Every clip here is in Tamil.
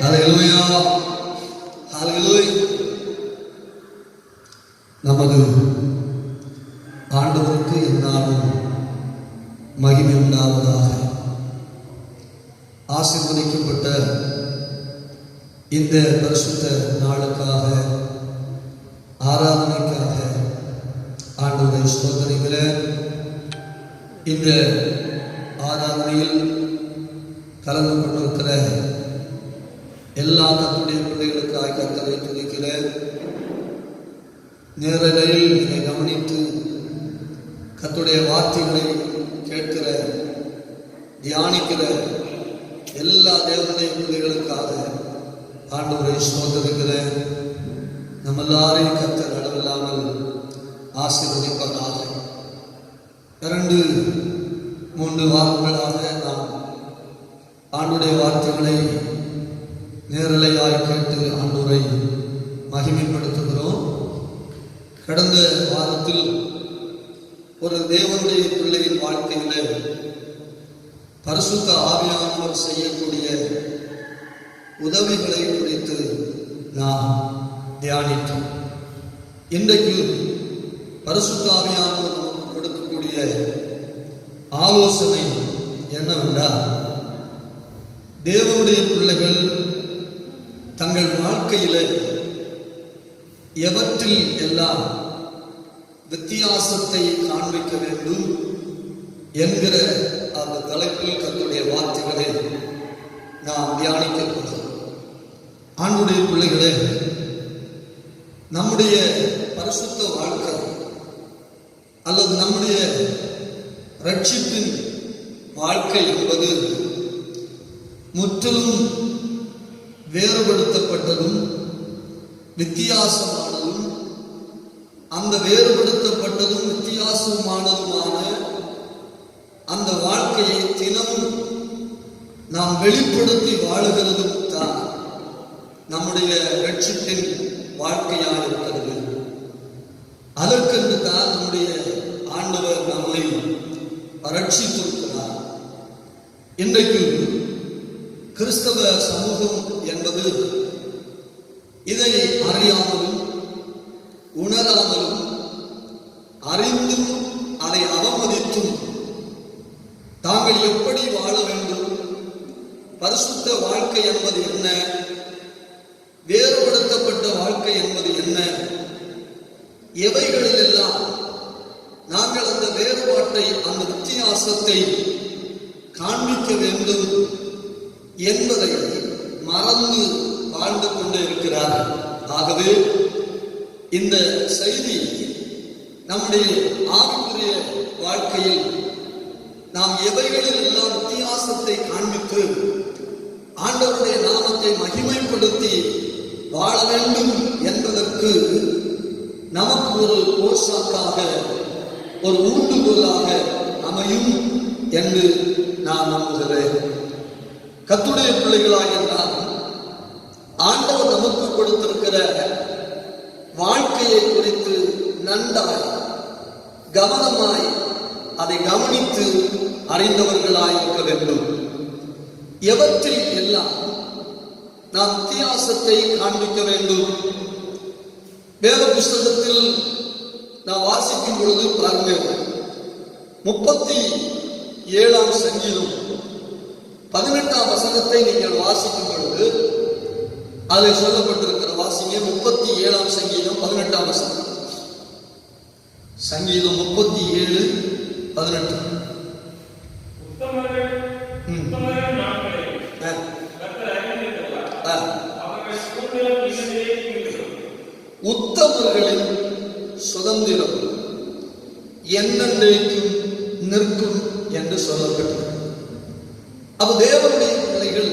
ஹல்லேலூயா, ஹல்லேலூயா. நமது ஆண்டவருக்கு எந்நாளும் மகிமை உண்டாவதாக. ஆசீர்வதிக்கப்பட்ட இந்த பரிசுத்த நாளுக்காக, ஆராதனைக்காக ஆண்டவரை ஸ்தோத்திரிக்கிறேன். இந்த ஆராதனையில் கலந்து கொண்டிருக்கிற எல்லா கர்த்தருடைய பிள்ளைகளுக்காக கர்த்தரை துதிக்கிறேன். நேரலையில் இதை கவனித்து கர்த்தருடைய வார்த்தைகளை கேட்கிற, தியானிக்கிற எல்லா தேவனுடைய பிள்ளைகளுக்காக ஆண்டவரை ஸ்தோத்திரிக்கிறேன். நம்ம எல்லாரையும் கர்த்தர் அளவில்லாமல் ஆசீர்வதிப்பதாக. 2-3 வாரங்களாக நாம் ஆண்டுடைய வார்த்தைகளை நேரலையாய் கேட்டு ஆண்டவரை மகிமைப்படுத்துகிறோம். கடந்த வாரத்தில் ஒரு தேவனுடைய பிள்ளையின் வாழ்க்கையில பரிசுத்த ஆவியானவர் செய்யக்கூடிய உதவிகளை குறித்து நாம் தியானித்தோம். இன்றைக்கு பரிசுத்த ஆவியானவர் கொடுக்கக்கூடிய ஆலோசனை என்னவென்றால், தேவனுடைய பிள்ளைகள் தங்கள் வாழ்க்கையில எவற்றில் எல்லாம் வித்தியாசத்தை காண்பிக்க வேண்டும் என்கிற அந்த தலைப்பில் கர்த்தருடைய வார்த்தைகளை நாம் தியானிக்க போகிறோம். ஆண்டுடைய பிள்ளைகளே, நம்முடைய பரிசுத்த வாழ்க்கை அல்லது நம்முடைய ரட்சிப்பின் வாழ்க்கை என்பது முற்றிலும் வேறுபடுத்தப்பட்டதும் வித்தியாசமானதும், அந்த வேறுபடுத்தப்பட்டதும் வித்தியாசமானதுமான அந்த வாழ்க்கையை தினமும் நாம் வெளிப்படுத்தி வாழுகிறதும் தான் நம்முடைய ரட்சிப்பின் வாழ்க்கையாக இருக்கிறது. அதற்கென்று தான் நம்முடைய ஆண்டவர் நம்மை ரட்சித்திருக்கிறார். இன்றைக்கு கிறிஸ்தவ சமூகம் என்பது இதை அறியாமலும் உணராமலும் அறிந்தும் அதை அவமதித்தும் தாங்கள் எப்படி வாழ வேண்டும், பரிசுத்த வாழ்க்கை என்பது என்ன, வேறுபடுத்தப்பட்ட வாழ்க்கை என்பது என்ன, எவைகளிலெல்லாம் நாங்கள் அந்த வேறுபாட்டை, அந்த வித்தியாசத்தை காண்பிக்க வேண்டும் என்பதை மறந்து வாழ்ந்து கொண்டு இருக்கிறார். ஆகவே இந்த செய்தி நம்முடைய ஆவிக்குரிய வாழ்க்கையில் நாம் எவைகளில் எல்லாம் வித்தியாசத்தை காண்பித்து ஆண்டவருடைய நாமத்தை மகிமைப்படுத்தி வாழ வேண்டும் என்பதற்கு நமக்கு ஒரு போஷாக்காக, ஒரு ஊண்டுகோலாக அமையும் என்று நான் நம்புகிறேன். கர்த்தருடைய பிள்ளைகளாக என்றால் ஆண்டவர் நமக்கு கொடுத்திருக்கிற வாழ்க்கையை குறித்து நன்றாய் கவனமாய் அதை கவனித்து அறிந்தவர்களாய் இருக்க வேண்டும். எவற்றில் எல்லாம் நாம் வித்தியாசத்தை காண்பிக்க வேண்டும். வேத புஸ்தகத்தில் நாம் வாசிக்கும் பொழுது பாருங்கள், 37ஆம் சங்கீதம் 18ஆம் வசனத்தை நீங்கள் வாசிக்கும் பொழுது அதில் சொல்லப்பட்டிருக்கிற வாசிங்க. 37ஆம் சங்கீதம் 18ஆம் வசனம். சங்கீதம் 37:18. உத்தமர்களின் சுதந்திரம் என்னென்றைக்கும் நிற்கும் என்று சொல்லப்பட்டது. அப்ப தேவனுடைய பிள்ளைகள்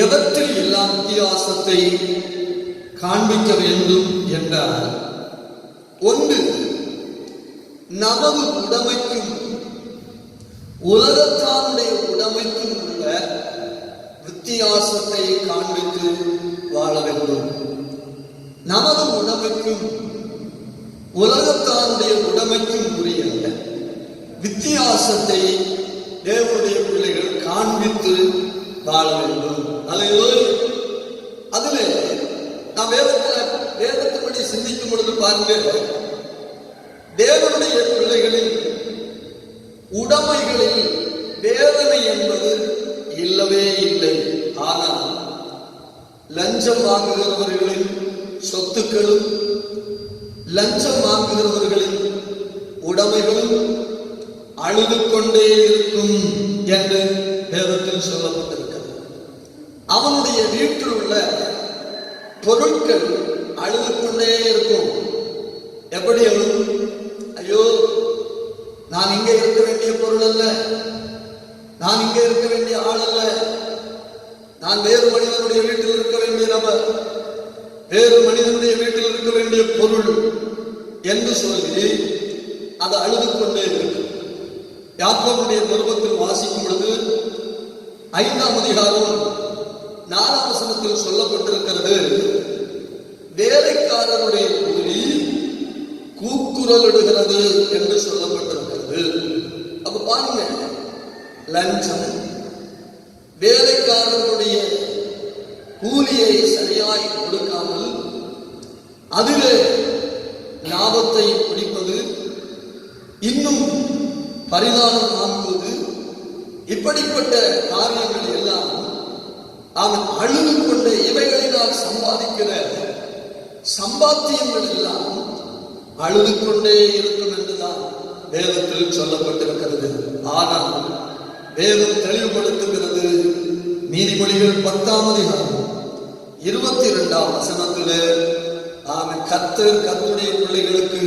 எவற்றில் எல்லாம் வித்தியாசத்தை காண்பிக்க வேண்டும் என்றால், ஒன்று, நமது உடைமைக்கும் உலகத்தாருடைய உடைமைக்கும் உள்ள வித்தியாசத்தை காண்பித்து வாழ வேண்டும். நமது உடைமைக்கும் உலகத்தாருடைய உடைமைக்கும் உரிய வித்தியாசத்தை தேவனுடைய பிள்ளைகள் காண்பித்து வாழ வேண்டும். அல்லேலூயா. அதிலே நாம் வேதத்தின்படி சிந்திக்கும் பொழுது பாருங்க, தேவனுடைய பிள்ளைகளில் உடைமைகளில் வேதனை என்பது இல்லவே இல்லை. ஆனால் லஞ்சம் வாங்குகிறவர்களின் சொத்துக்களும் லஞ்சம் வாங்குகிறவர்களின் உடைமைகளும் அழுது கொண்டே இருக்கும் என்று வேதத்தில் சொல்லப்பட்டிருக்கிறது. அவனுடைய வீட்டில் உள்ள பொருட்கள் அழுது கொண்டே இருக்கும். எப்படி அழுது? ஐயோ, நான் இங்கே இருக்க வேண்டிய பொருள் அல்ல, நான் இங்கே இருக்க வேண்டிய ஆள் அல்ல, நான் வேறு மனிதனுடைய வீட்டில் இருக்க வேண்டிய நபர், வேறு மனிதனுடைய வீட்டில் இருக்க வேண்டிய பொருள் என்று சொல்லி அது அழுது கொண்டே இருக்கு. யாக்கோபுடைய நிருபத்தில் வாசிக்கும் பொழுது 5ஆம் அதிகாரம் 4ஆம் வசனத்தில் சொல்லப்பட்டிருக்கிறது, வேலைக்காரருடைய கூலி கூக்குரலிடுகிறது என்று சொல்லப்பட்டிருக்கிறது. அப்ப பாருங்க, லஞ்சம், வேலைக்காரருடைய கூலியை சரியாய் கொடுக்காமல் அதிலே லாபத்தை பிடிப்பது, இன்னும் பரிதானம் வாங்குவது, இப்படிப்பட்ட காரியங்கள் எல்லாம் அவன் அழுது கொண்ட இவைகளினால் சம்பாதிக்கிற சம்பாத்தியங்கள் எல்லாம் அழுது கொண்டே இருக்கும் என்றுதான் வேதத்தில் சொல்லப்பட்டிருக்கிறது. ஆனால் வேதம் தெளிவுபடுத்துகிறது. நீதிமொழிகள் 10ஆம் அதிகாரம் 22ஆம் வசனத்தில் அவன் கர்த்தருடைய பிள்ளைகளுக்கு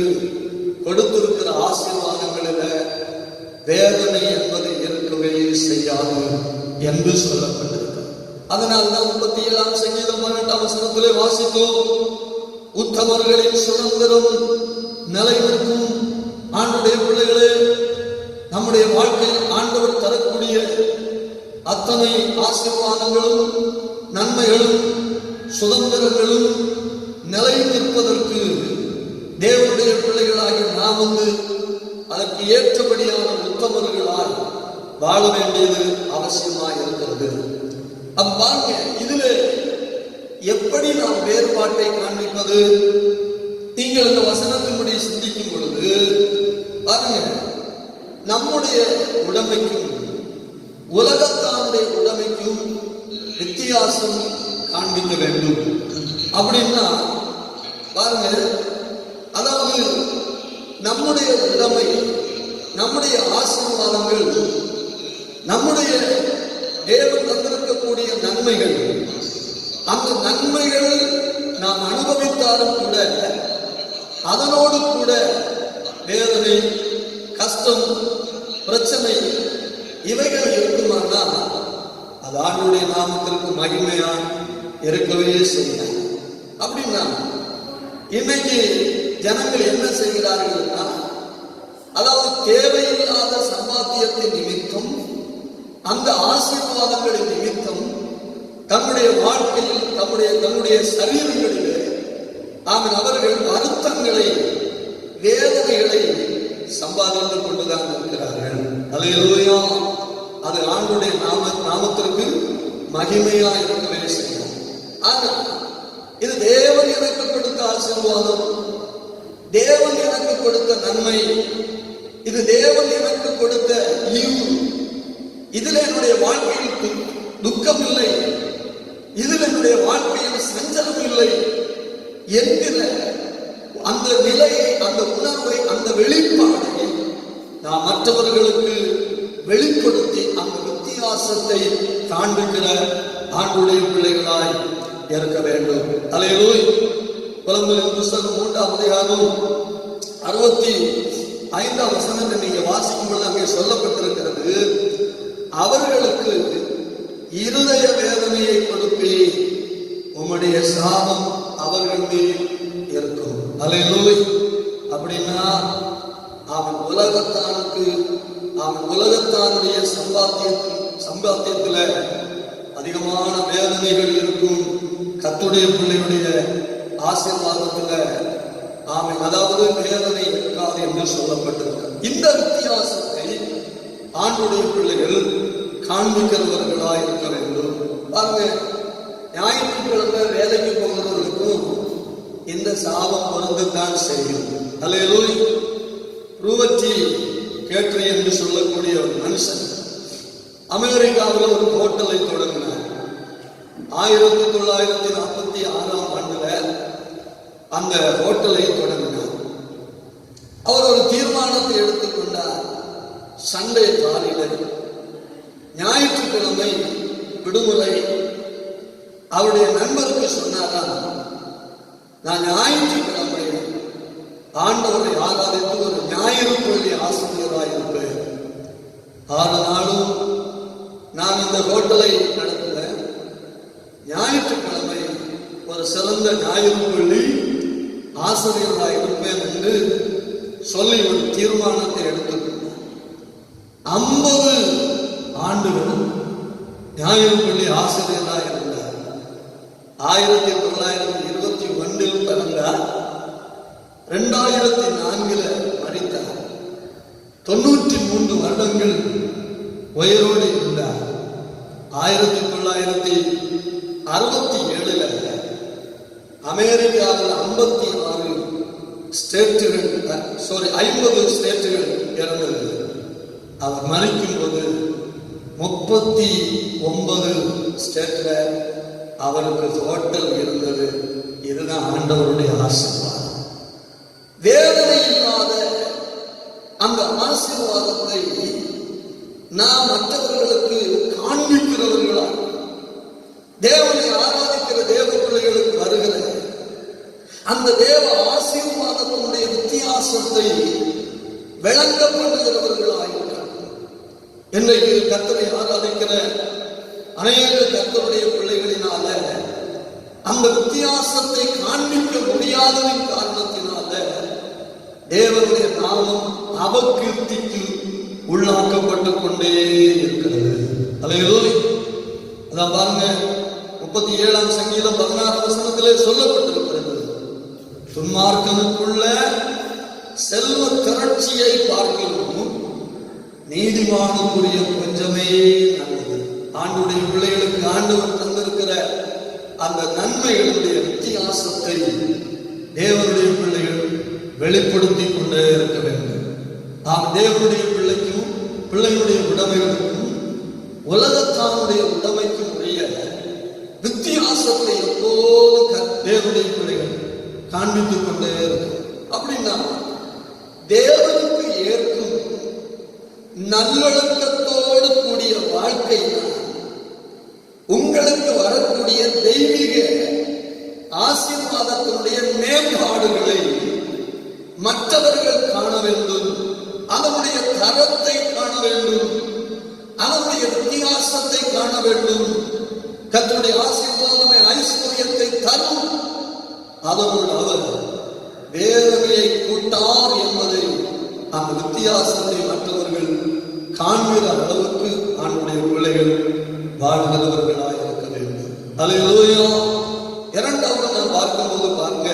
கொடுத்திருக்கிற ஆசீர்வாதங்களில வேதனை என்பது இருக்கவே செய்யாது என்று சொல்லப்பட்டிருக்கிறது. அதனால்தான் 37ஆம் சங்கீதம் 18ஆம் வசனத்திலே வாசித்தோம், உத்தமர்களின் சுதந்திரம் நிலைநிற்கும். ஆண்டுடைய பிள்ளைகளே, நம்முடைய வாழ்க்கையில் ஆண்டவர் தரக்கூடிய அத்தனை ஆசீர்வாதங்களும் நன்மைகளும் சுதந்திரங்களும் நிலை நிற்பதற்கு தேவனுடைய பிள்ளைகளாகி நாம் அதற்கு ஏற்றபடியான உத்தமர்களாய் வாழ வேண்டியது அவசியமாக இருக்கிறது. அப்பாங்க, இதுல எப்படி நாம் வேறுபாட்டை காண்பிப்பது? நீங்கள் இந்த வசனத்தின்படி சிந்திக்கும் பொழுது பாருங்க, நம்முடைய உடைமைக்கும் உலகத்தானுடைய உடைமைக்கும் வித்தியாசம் காண்பிக்க வேண்டும். அப்படின்னா பாருங்க, அதாவது நம்முடைய உடைமை, நம்முடைய ஆசீர்வாதங்கள், நம்முடைய தேவன் தந்திருக்கக்கூடிய நன்மைகள், அந்த நன்மைகள் நாம் அனுபவித்தாலும் கூட அதனோடு கூட வேதனை, கஷ்டம், பிரச்சனை இவைகள் இருக்குமானால் அது ஆண்டவருடைய நாமத்திற்கு மகிமையா இருக்கவே செய்யும். அப்படின்னா இன்னைக்கு ஜனங்கள் என்ன செய்கிறார்கள்னா, அதாவது தேவையில்லாத சம்பாத்தியத்தின் நிமித்தம், அந்த ஆசீர்வாதங்களின் நிமித்தம் தம்முடைய வாழ்க்கையில் தம்முடைய சரீரங்களிலே அவர்கள் வருத்தங்களை, வேதனைகளை சம்பாதித்துக் கொண்டுதான் இருக்கிறார்கள். அல்லேலூயா. அது ஆண்டவருடைய நாமத்திற்கு மகிமையா இருக்கவே செய்யும். ஆனால் இது தேவன் எனக்கு கொடுத்த ஆசீர்வாதம், தேவன் எனக்கு கொடுத்த நன்மை, இது தேவன் எனக்கு கொடுத்த ஈவு, இதில் என்னுடைய வாழ்க்கையில் துக்கம் இல்லை, இதில் என்னுடைய வாழ்க்கையில் சஞ்சலம் இல்லை என்கிற அந்த நிலையை, அந்த உணர்வை, அந்த வெளிப்பாடை நாம் மற்றவர்களுக்கு வெளிப்படுத்தி அந்த வித்தியாசத்தை காண்பிக்கிற ஆண்டுடைய பிள்ளைகளாய் இருக்க வேண்டும். அல்லேலூயா. புலம்பலின் புஸ்தகம் 3ஆம் அதிகாரம் 65ஆம் வசனத்தை நீங்க வாசிக்கும் பொழுது அங்கே சொல்லப்பட்டிருக்கிறது, அவர்களுக்கு இருதய வேதனையை கொடுப்பே, உம்முடைய சாபம் அவர்கள் மேல் இருக்கும். அல்லேலூயா. அப்படின்னா அவன் உலகத்தானுடைய சம்பாத்தியத்தில் அதிகமான வேதனைகள் இருக்கும். கர்த்தருடைய பிள்ளையுடைய ஆசீர்வாதத்தில் அதாவது வேதனை இருக்காது என்று சொல்லப்பட்டிருக்கிறது. இந்த வித்தியாசத்தை ஆண்டவருடைய பிள்ளைகள் காண்பிக்கிறவர்களாய் இருக்க வேண்டும். பாருங்க, ஞாயிற்றுக்கிழமை வேலைக்கு போகிறவர்களுக்கும் இந்த சாபம் பொருந்தத்தான் செய்யும். அல்லேலூயா. ரூவர்டி கேட்ரி என்று சொல்லக்கூடிய ஒரு மனுஷன் அமெரிக்காவில் ஒரு ஹோட்டலை தொடங்கினார். 1946ஆம் ஆண்டுல அந்த ஹோட்டலை தொடங்கினார். அவர் ஒரு தீர்மானத்தை எடுத்துக்கொண்டார். சண்டே காலையில், ஞாயிற்றுக்கிழமை விடுமுறை. அவருடைய நண்பருக்கு சொன்னாராம், நான் ஞாயிற்றுக்கிழமை ஆண்டவரை ஆராதித்து ஒரு ஞாயிறு பள்ளி ஆசிரியராக இருப்பேன். 6 நாளும் நான் இந்த ஹோட்டலை நடத்துவேன். ஞாயிற்றுக்கிழமை ஒரு சிறந்த ஞாயிறு பள்ளி ஆசிரியராக இருப்பேன் என்று சொல்லி ஒரு தீர்மானத்தை எடுத்துக்கொண்டார். 50 ஆண்டுகள் ஞாயிறு பள்ளி ஆசிரியராக இருந்தார். 1921 பிறந்தார். 2004 மரித்தார். 93 வருடங்கள் உயிரோடு இருந்தார். 1967 அமெரிக்காவில் 56 ஸ்டேட்டுகள் 50 ஸ்டேட்டுகள் இறந்தது. அவர் மரிக்கும் போது 39 ஸ்டேட்ல அவருக்கு ஹோட்டல் இருந்தது. இதுதான் ஆண்டவருடைய ஆசீர்வாதம். வேதனை இல்லாத அந்த ஆசீர்வாதத்தை நாம் மற்றவர்களுக்கு காண்பிக்கிறவர்களாக, தேவனை ஆராதிக்கிற தேவ பிள்ளைகளுக்கு வருகிற அந்த தேவ ஆசீர்வாதத்தினுடைய வித்தியாசத்தை விளங்கப்படுகிறவர்களாயிருக்கிறார். இன்றைக்கு கர்த்தரை ஆராதிக்கிற அநேக கர்த்தருடைய பிள்ளைகளினால அந்த வித்தியாசத்தை காண்பிக்க முடியாததின் காரணத்தினால தேவனுடைய நாமம் அபகீர்த்திக்கு உள்ளாக்கப்பட்டுக் கொண்டே இருக்கிறது. அல்லேலூயா. அதான் பாருங்க, 37ஆம் சங்கீதம் 16ஆம் வசனத்திலே சொல்லப்பட்டிருக்கிறது, துன்மார்க்கனுக்குள்ள செல்வ திரட்சியை பார்க்கிறோம், நீதிமானுக்குரிய கொஞ்சமே நல்லது. ஆண்டுடைய பிள்ளைகளுக்கு ஆண்டவர் தந்திருக்கிற அந்த நன்மைகளுடைய வித்தியாசத்தை தேவனுடைய பிள்ளைகள் வெளிப்படுத்திக் கொண்டே இருக்க வேண்டும். நாம் தேவனுடைய பிள்ளைக்கும் பிள்ளைகளுடைய உடைமைகளுக்கும் உலகத்தானுடைய உடைமைக்கும் உடைய வித்தியாசத்தை எப்போதும் தேவனுடைய பிள்ளைகள் காண்பித்துக் கொண்டே இருக்கும். அப்படின்னா தேவனுக்கு ஏற்கும் நல்லொழுக்கத்தோடு கூடிய வாழ்க்கை உங்களுக்கு வரக்கூடிய தெய்வீக ஆசீர்வாதத்தினுடைய மேம்பாடுகளை மற்றவர்கள் காண வேண்டும். அதனுடைய தரத்தை காண வேண்டும். அதனுடைய வித்தியாசத்தை காண வேண்டும். கர்த்தருடைய ஆசீர்வாதமே ஐஸ்வர்யத்தை தரும். அதனோடு அவர் வேதனையை கூட்டார் என்பதை, அந்த வித்தியாசத்தை மற்றவர்கள் காண்கிற அளவுக்கு ஆண்டுடைய பிள்ளைகள் வாழ்கிறவர்களாக இருக்க வேண்டும். அல்லேலூயா. இரண்டாவது நாம் பார்க்கும்போது பாருங்க,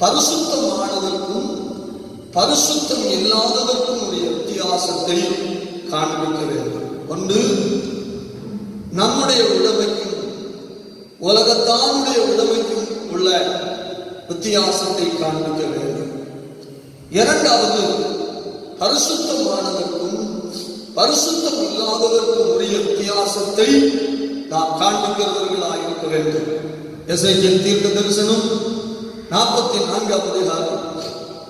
பரிசுத்தமானதற்கும் பரிசுத்தம் இல்லாததற்கும் உடைய வித்தியாசத்தை காண்பிக்க வேண்டும். ஒன்று, நம்முடைய உடைமைக்கும் உலகத்தானுடைய உடைமைக்கும் உள்ள வித்தியாசத்தை காண்பிக்க வேண்டும். இரண்டாவது, பரிசுத்தமானதற்கும் பரிசுத்தம் இல்லாததற்கும் உரிய வித்தியாசத்தை நாம் காண்பிக்கிறவர்களாக இருக்க வேண்டும். எசேக்கியேல் தீர்க்க தரிசனம் 44ஆம் அதிகாரம்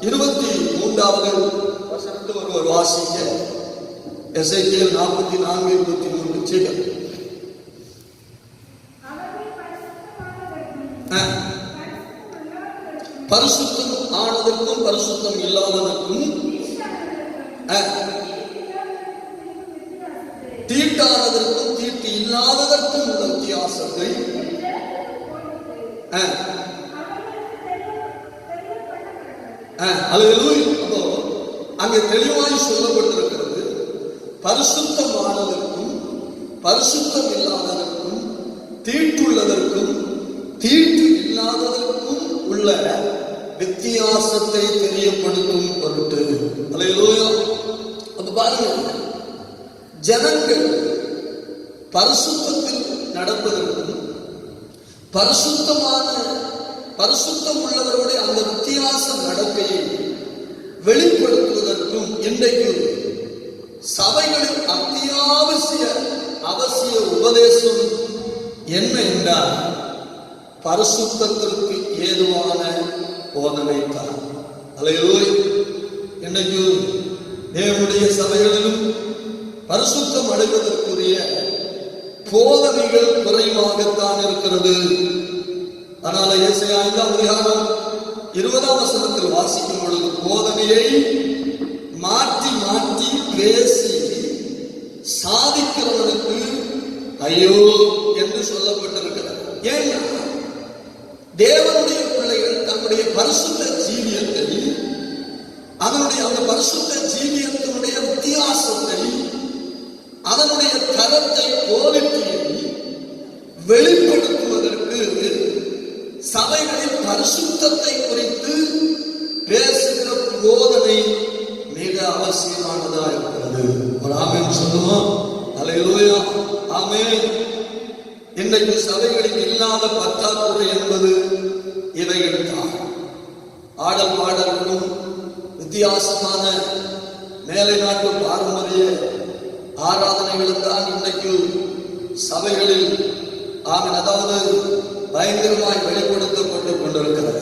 23வது வசனத்தை ஒருவர் வாசிக்க. எசேக்கியேல் 44:23. பரிசுத்தம் ஆனதற்கும் பரிசுத்தம் இல்லாததற்கும் தீட்டானதற்கும் தீட்டு இல்லாததற்கும் உள்ள வித்தியாசத்தை அப்போ அங்கே தெளிவாய் சொல்லப்பட்டிருக்கிறது. பரிசுத்தமானதற்கும் பரிசுத்தம் இல்லாததற்கும் தீட்டுள்ளதற்கும் தீட்டு இல்லாததற்கும் உள்ள வித்தியாசத்தை தெரியப்படுத்தும் பொருட்டு. அல்லேலூயா. அப்ப பாருங்க, ஜனங்கள் பரிசுத்தத்தில் நடப்பதற்கும் பரிசுத்தம் உள்ளவருடைய அந்த வித்தியாச நடக்கையை வெளிப்படுத்துவதற்கும் இன்றைக்கு சபைகளின் அவசிய உபதேசம் என்ன என்றால் பரிசுத்தத்திற்கு ஏதுவான போதனை தான். அல்லேலூயா. இன்றைக்கு தேவனுடைய சபைகளிலும் பரிசுத்தம் அடைவதற்குரிய போதனைகள் குறைவாகத்தான் இருக்கிறது. அதனால ஏசாயா 5ஆம் அதிகாரம் 20ஆம் வசனத்தில் வாசிக்கும் பொழுது போதனையை மாற்றி மாற்றி பேசி சாதிக்கிறவனுக்கு ஐயோ என்று சொல்லப்பட்டிருக்கிறது. ஏன்னா தேவனுடைய பிள்ளைகள் தன்னுடைய பரிசுத்த ஜீவியத்தை அந்த பரிசுத்த ஜீவியத்தினுடைய வித்தியாசத்தை அதனுடைய தரத்தை குவாலிட்டியை வெளிப்படுத்துவதற்கு சபைகளின் பரிசுத்தத்தை குறித்து பேசுகிற போதனை மிக அவசியமானதா இருக்கிறது. ஒரு ஆமென் சொல்லுவோம். அல்லேலூயா. ஆமென். இன்றைக்கு சபைகளில் இல்லாத பற்றாக்குறை என்பது இவைகள் தான். ஆடல் பாடல்களும் வித்தியாசமான மேலை நாட்டு பாரம்பரிய ஆராதனைகளும் தான் இன்றைக்கு சபைகளில் அதாவது பயங்கரமாய் வெளிப்படுத்தப்பட்டுக் கொண்டிருக்கிறது.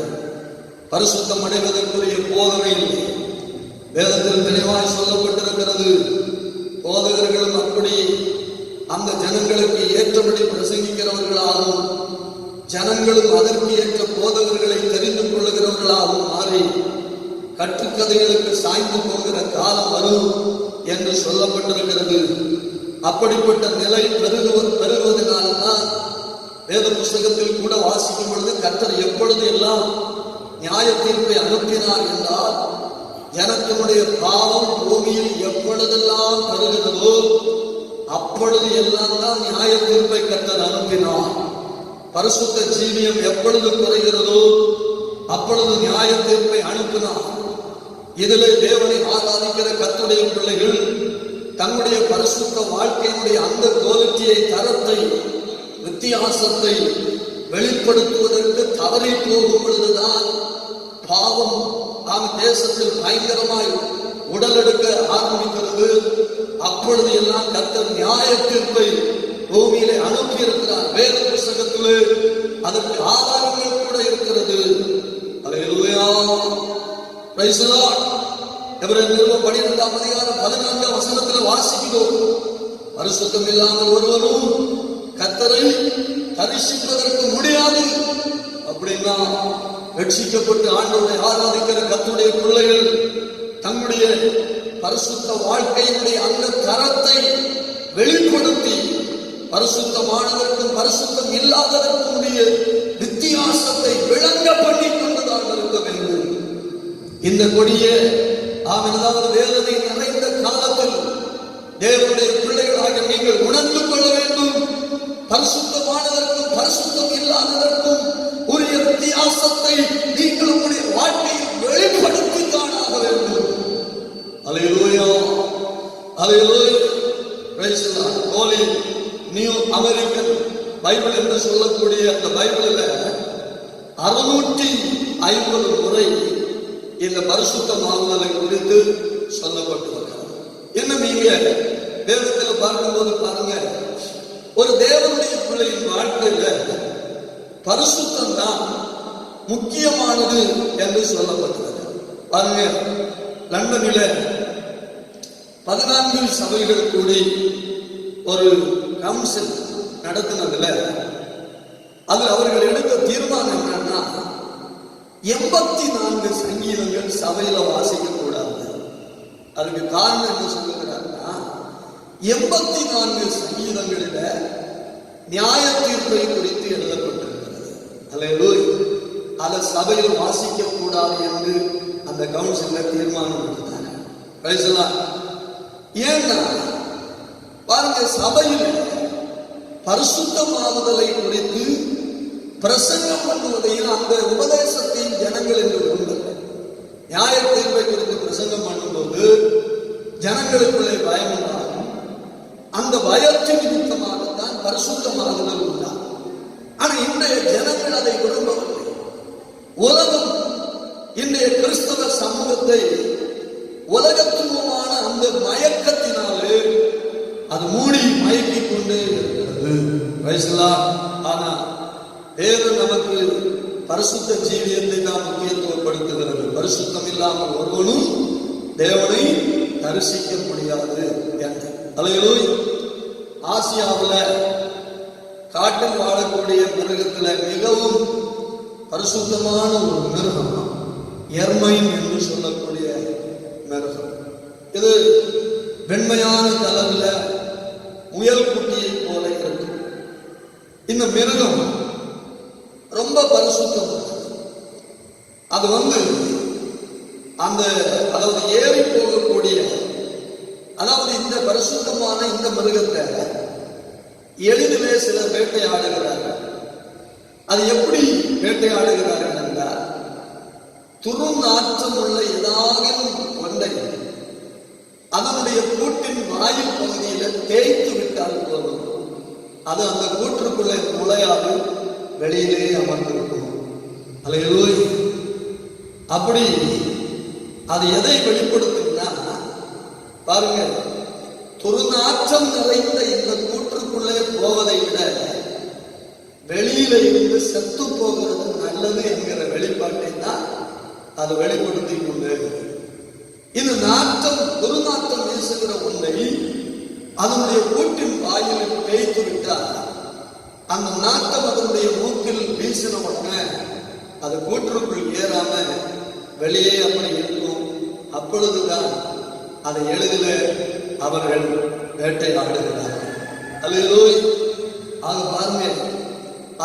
பரிசுத்தம் அடைவதற்குரிய போதனை வேதத்தில் தெளிவாய் சொல்லப்பட்டிருக்கிறது. போதகர்களும் அப்படி அந்த ஜனங்களுக்கு ஏற்றபடி பிரசங்கிக்கிறவர்களாகவும் ஜனங்களும் அதற்கு ஏற்ற போதகர்களை தெரிந்து கொள்ளுகிறவர்களாகவும் மாறி கட்டுக்கதைகளுக்கு சாய்ந்து போகிற காலம் வரும் என்று சொல்லப்பட்டிருக்கிறது. அப்படிப்பட்ட நிலை பெருகுவதனால்தான் வேத புஸ்தகத்தில் கூட வாசிக்கும் பொழுது கர்த்தர் எப்பொழுது எல்லாம் நியாய தீர்ப்பை அனுப்பினார் என்றால் ஜனத்தினுடைய பாவம் பூமியில் எப்பொழுதெல்லாம் பெறுகிறதோ அப்பொழுது எல்லாம் தான் நியாய தீர்ப்பை கர்த்தர் அனுப்பினார். பரிசுத்த ஜீவியம் எப்பொழுது குறைகிறதோ அப்பொழுது நியாய தீர்ப்பை அனுப்பினார். இதிலே தேவனை ஆராதிக்கிற கர்த்தருடைய பிள்ளைகள் தங்களுடைய பரிசுத்த வாழ்க்கையினுடைய அந்த குவாலிட்டியை தரத்தை வித்தியாசத்தை வெளிப்படுத்துவதற்கு தவறி போகும் பொழுதுதான் பாவம் தேசத்தில் பயங்கரமாய் உடலெடுக்க ஆரம்பிக்கிறது. அப்பொழுது எல்லாம் கர்த்தர் நியாய தீர்ப்பை பூமியிலே அனுப்பி இருக்கிறார். வேத புஸ்தகத்திலே அதற்கு ஆதாரங்கள் கூட இருக்கிறது. அல்லேலூயா. Praise the Lord. எபிரேயர் நிருபம் 12ஆம் அதிகாரம் 14ஆம் வசனத்தில் வாசிக்கிறோம். பரிசுத்தம் இல்லாமல் ஒருவரும் கர்த்தரை தரிசிப்பதற்கு முடியாது. அப்படின்னா ரட்சிக்கப்பட்டு ஆண்டவரை ஆராதிக்கிற கர்த்தருடைய பிள்ளைகள் தங்களுடைய பரிசுத்த வாழ்க்கையினுடைய அந்த தரத்தை வெளிப்படுத்தி பரிசுத்தமானதற்கும் பரிசுத்தம் இல்லாததற்கும் வித்தியாசத்தை விளங்க பண்ணி கொண்டுதான் இருக்க வேண்டும். இந்த கொடிய அதாவது வேதனை நிறைந்த காலத்தில் தேவனுடைய பிள்ளைகளாக நீங்கள் உணர்ந்து கொள்ள வேண்டும். பரிசுத்தமானதற்கும் பரிசுத்தம் இல்லாததற்கும் உரிய வித்தியாசத்தை நீங்கள் உங்களுடைய வாழ்க்கையில் வெளிப்படுத்தி காணாக வேண்டும். Hallelujah. Hallelujah. Praise the Lord. Holy New American Bible என்று சொல்லக்கூடிய அந்த பைபிளில் 650 முறை இந்த பரிசுத்தமாகுதலை குறித்து சொல்லப்பட்டிருக்கிறது. என்ன நீங்க வேதத்தில் பார்க்கும்போது பாருங்க, ஒரு தேவனுடைய பிள்ளையின் வாழ்க்கையில பரிசுத்தம் தான் முக்கியமானது என்று சொல்லப்பட்டது. பாருங்க, லண்டனில 14 சபைகள் கூடி ஒரு கவுன்சில் நடத்தினதுல அது அவர்கள் எடுத்த தீர்மானம் என்னன்னா 84 சங்கீதங்கள் சபையில வாசிக்க கூடாது. அதுக்கு காரணம் என்ன சொல்லுகிறாருன்னா 84 சங்கீதங்களில நியாய தீர்ப்பை குறித்து எழுதப்பட்டிருக்கிறது. அல்லேலூயா. அதை சபையில் வாசிக்க கூடாது என்று அந்த கவுன்சில்ல தீர்மானம் எடுத்தாங்க. Price the Lord. ஏன்னா பாருங்க, சபையில் பரிசுத்தமாகுதலை குறித்து பிரசங்கம் பண்ணுவதையும் அந்த உபதேசத்தையும் ஜனங்கள் என்று கொண்டு நியாய தீர்ப்பை குறித்து பிரசங்கம் பண்ணும்போது ஜனங்களுக்குள்ளே பயம் உண்டாகும். அந்த பயத்தின் நிமித்தமாகத்தான் பரிசுத்தமாகுதல் உண்டா? ஆனா இன்றைய ஜனங்கள் அதை விரும்பவில்லை. உலகம் இன்றைய கிறிஸ்தவ சமூகத்தை உலகத்துவமான அந்த மயக்கத்தினாலே அது மூடி மயக்கிக் கொண்டே இருக்கிறது. ஆனா தேவன் நமக்கு பரிசுத்த ஜீவியத்தை தான் முக்கியத்துவப்படுத்துகிறது. பரிசுத்தம் இல்லாமல் ஒருவனும் தேவனை தரிசிக்க முடியாது என்று. அல்லேலூயா. ஆசியாவில் காட்டில் வாழக்கூடிய மிருகத்துல மிகவும் பரிசுத்தமான ஒரு மிருகம் எர்மைன் என்று சொல்லக்கூடிய மிருகம். இது வெண்மையான கலர்ல முயல் குட்டியை போல இருக்கும். இந்த மிருகம் ரொம்ப பரிசுத்தம். அது அந்த அதாவது ஏறி போகக்கூடிய, அதாவது இந்த பரிசுத்தமான இந்த மிருகத்தை எளிதிலே சிலர் வேட்டையாடுகிறார்கள். அது எப்படி வேட்டையாடுகிறார்கள் என்றால், துருநாற்றம் உள்ள ஏதாவது ஒன்றை அதனுடைய கூட்டின் வாயில் பகுதியில தேய்த்து விட்டால் போதும், அது அந்த கூற்றுக்குள்ளே நுழையாது வெளியிலே அமர்ந்திருக்கும். அல்லேலூயா. அப்படி அது எதை வெளிப்படுத்தும்னா, பாருங்க, துருநாற்றம் நிறைந்த இந்த கூற்றுக்குள்ளே போவதை விட வெளியில இருந்து செத்து போகிறது நல்லது என்கிற வெளிப்பாட்டை தான் அது வெளிப்படுத்தி கொண்டு, இந்த நாற்றம் துருநாற்றம் வீசுகிற ஒன்றை அதனுடைய கூட்டின் வாயில் பேய்த்து விட்டால் அந்த நாட்டம் அதனுடைய மூக்கில் வீசின உடனே அது கூற்றுக்குள் ஏறாம வெளியே அப்படி இருக்கும். அப்பொழுதுதான் அதை எளிதில் அவர்கள் வேட்டையாடுகிறார்கள். அல்லேலூயா. ஆக பாருங்க,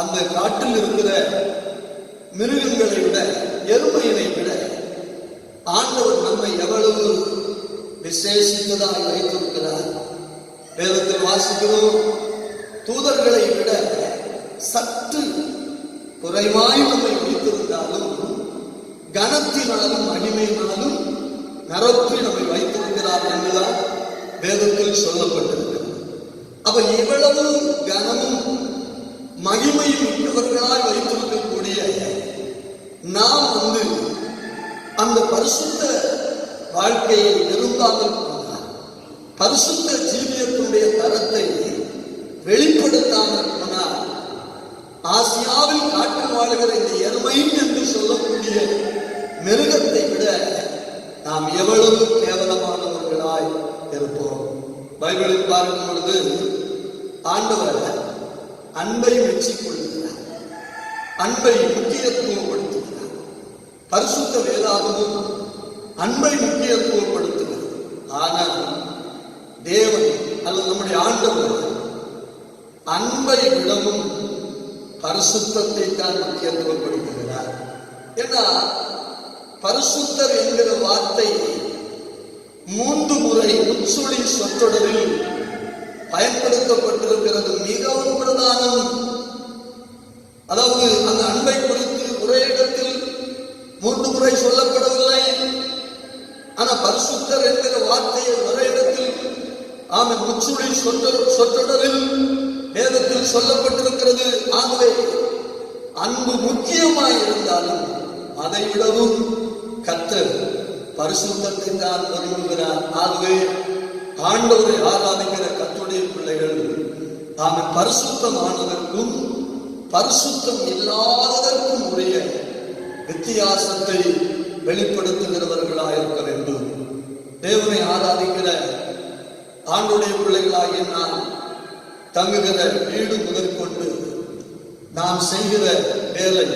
அந்த காட்டில் இருக்கிற மிருகங்களை விட, எருமையினை விட ஆண்டவர் நம்மை எவ்வளவு விசேஷித்ததாக வைத்திருக்கிறார். வேதத்தில் வாசிக்கிறோம், தூதர்களை விட சற்று குறைவாய் நம்மை வைத்திருந்தாலும் கனத்தினாலும் மகிமையினாலும் நிரப்பி நம்மை வைத்திருக்கிறார் என்றுதான் வேதத்தில் சொல்லப்பட்டிருக்கிறது. அப்ப இவ்வளவு கனமும் மகிமையும் மிக்கவர்களாய் வைத்திருக்கக்கூடிய நாம் அந்த பரிசுத்த வாழ்க்கையை விரும்பாமல் போனார், பரிசுத்த ஜீவியத்தினுடைய தரத்தை வெளிப்படுத்தாமல் போனார், ஆசியாவில் காட்டில் வாழுகிற இந்த எருமை என்று சொல்லக்கூடிய மிருகத்தை விட நாம் எவ்வளவு கேவலமானவர்களாய் இருப்போம். பைபிளில் பார்க்கும் பொழுது ஆண்டவர் அன்பை மெச்சிக் கொள்கிறார், அன்பை முக்கியத்துவப்படுத்துகிறார். பரிசுத்த வேதாகமும் அன்பை முக்கியத்துவப்படுத்துகிறது. ஆனால் தேவன் அல்லது நம்முடைய ஆண்டவர் அன்பை விடவும் பரிசுத்தத்தை தான் முக்கியத்துவப்படுத்துகிறார். ஏன்னா பரிசுத்தர் என்கிற வார்த்தை 3 முறை முச்சொலி சொற்றொடரில் பயன்படுத்தப்பட்டிருக்கிறது. மிகவும் பிரதானம். அதாவது அந்த அன்பை குறித்து ஒரே இடத்தில் 3 முறை சொல்லப்படவில்லை. ஆனா பரிசுத்தர் என்கிற வார்த்தையை ஒரே இடத்தில் முச்சொலி சொற்றொடரில் வேதத்தில் சொல்லப்பட்டிருக்கிறது. ஆகவே அன்பு முக்கியமாய் இருந்தாலும் அதை விடவும் கர்த்தர் பரிசுத்தத்தை தான் விரும்புகிறார். ஆகவே ஆண்டவரை ஆராதிக்கிற கர்த்தருடைய பிள்ளைகள் பரிசுத்தமானதற்கும் பரிசுத்தம் இல்லாததற்கும் உரிய வித்தியாசத்தை வெளிப்படுத்துகிறவர்களாக இருக்க வேண்டும். தேவனை ஆராதிக்கிற ஆண்டவருடைய பிள்ளைகளாகிய நாம் தங்குகிற வீடு முதற்கொண்டு நாம் செய்கிற வேலை,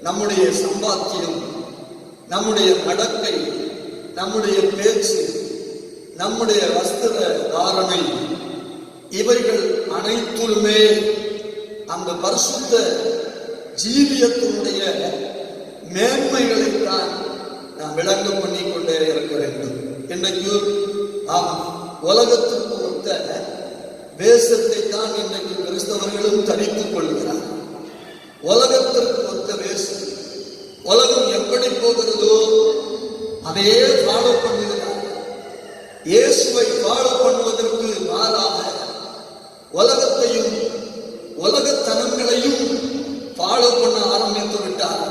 நம்முடைய சம்பாத்தியம், நம்முடைய நடக்கை, நம்முடைய பேச்சு, நம்முடைய வஸ்திர தாரணை, இவைகள் அனைத்துமே அந்த பரிசுத்த ஜீவியத்தினுடைய மேன்மைகளைத்தான் நாம் விளங்க பண்ணிக் கொண்டே இருக்க வேண்டும். இன்றைக்கு உலகத்திற்கு ஒத்த வேஷத்தை தான் இன்றைக்கு கிறிஸ்தவர்களும் தரித்துக் கொள்கிறார். உலகத்திற்கு ஒத்த வேஷம், உலகம் எப்படி போகிறதோ அதையே ஃபாலோ பண்ணுகிறார். இயேசுவை ஃபாலோ பண்ணுவதற்கு மாறாக உலகத்தையும் பண்ண ஆரம்பித்து விட்டார்.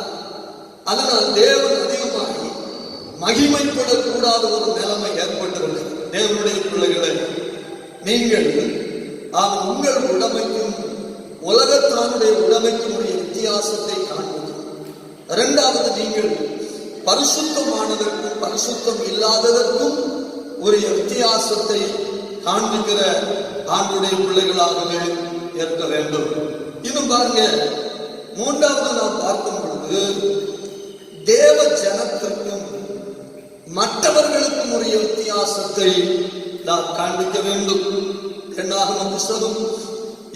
அதனால் தேவன் அதிகமாகி மகிமைப்படக்கூடாத ஒரு நிலைமை ஏற்பட்டுள்ளது. தேவனுடைய பிள்ளைகளை, நீங்கள் உங்கள் உடைமைக்கும் உலகத்தானுடைய உடைமைக்கும் உடைய வித்தியாசத்தை காண்பது. இரண்டாவது, நீங்கள் பரிசுத்தமானதற்கும் பரிசுத்தம் இல்லாததற்கும் உரிய வித்தியாசத்தை காண்பிக்கிற ஆண்டுடைய பிள்ளைகளாகவே இருக்க வேண்டும். இன்னும் பாருங்க, மூன்றாவது நாம் பார்க்கும் பொழுது தேவ ஜனத்திற்கும் மற்றவர்களுக்கும் உரிய வித்தியாசத்தை நாம் காண்பிக்க வேண்டும். என்னாகமம் புஸ்தகம்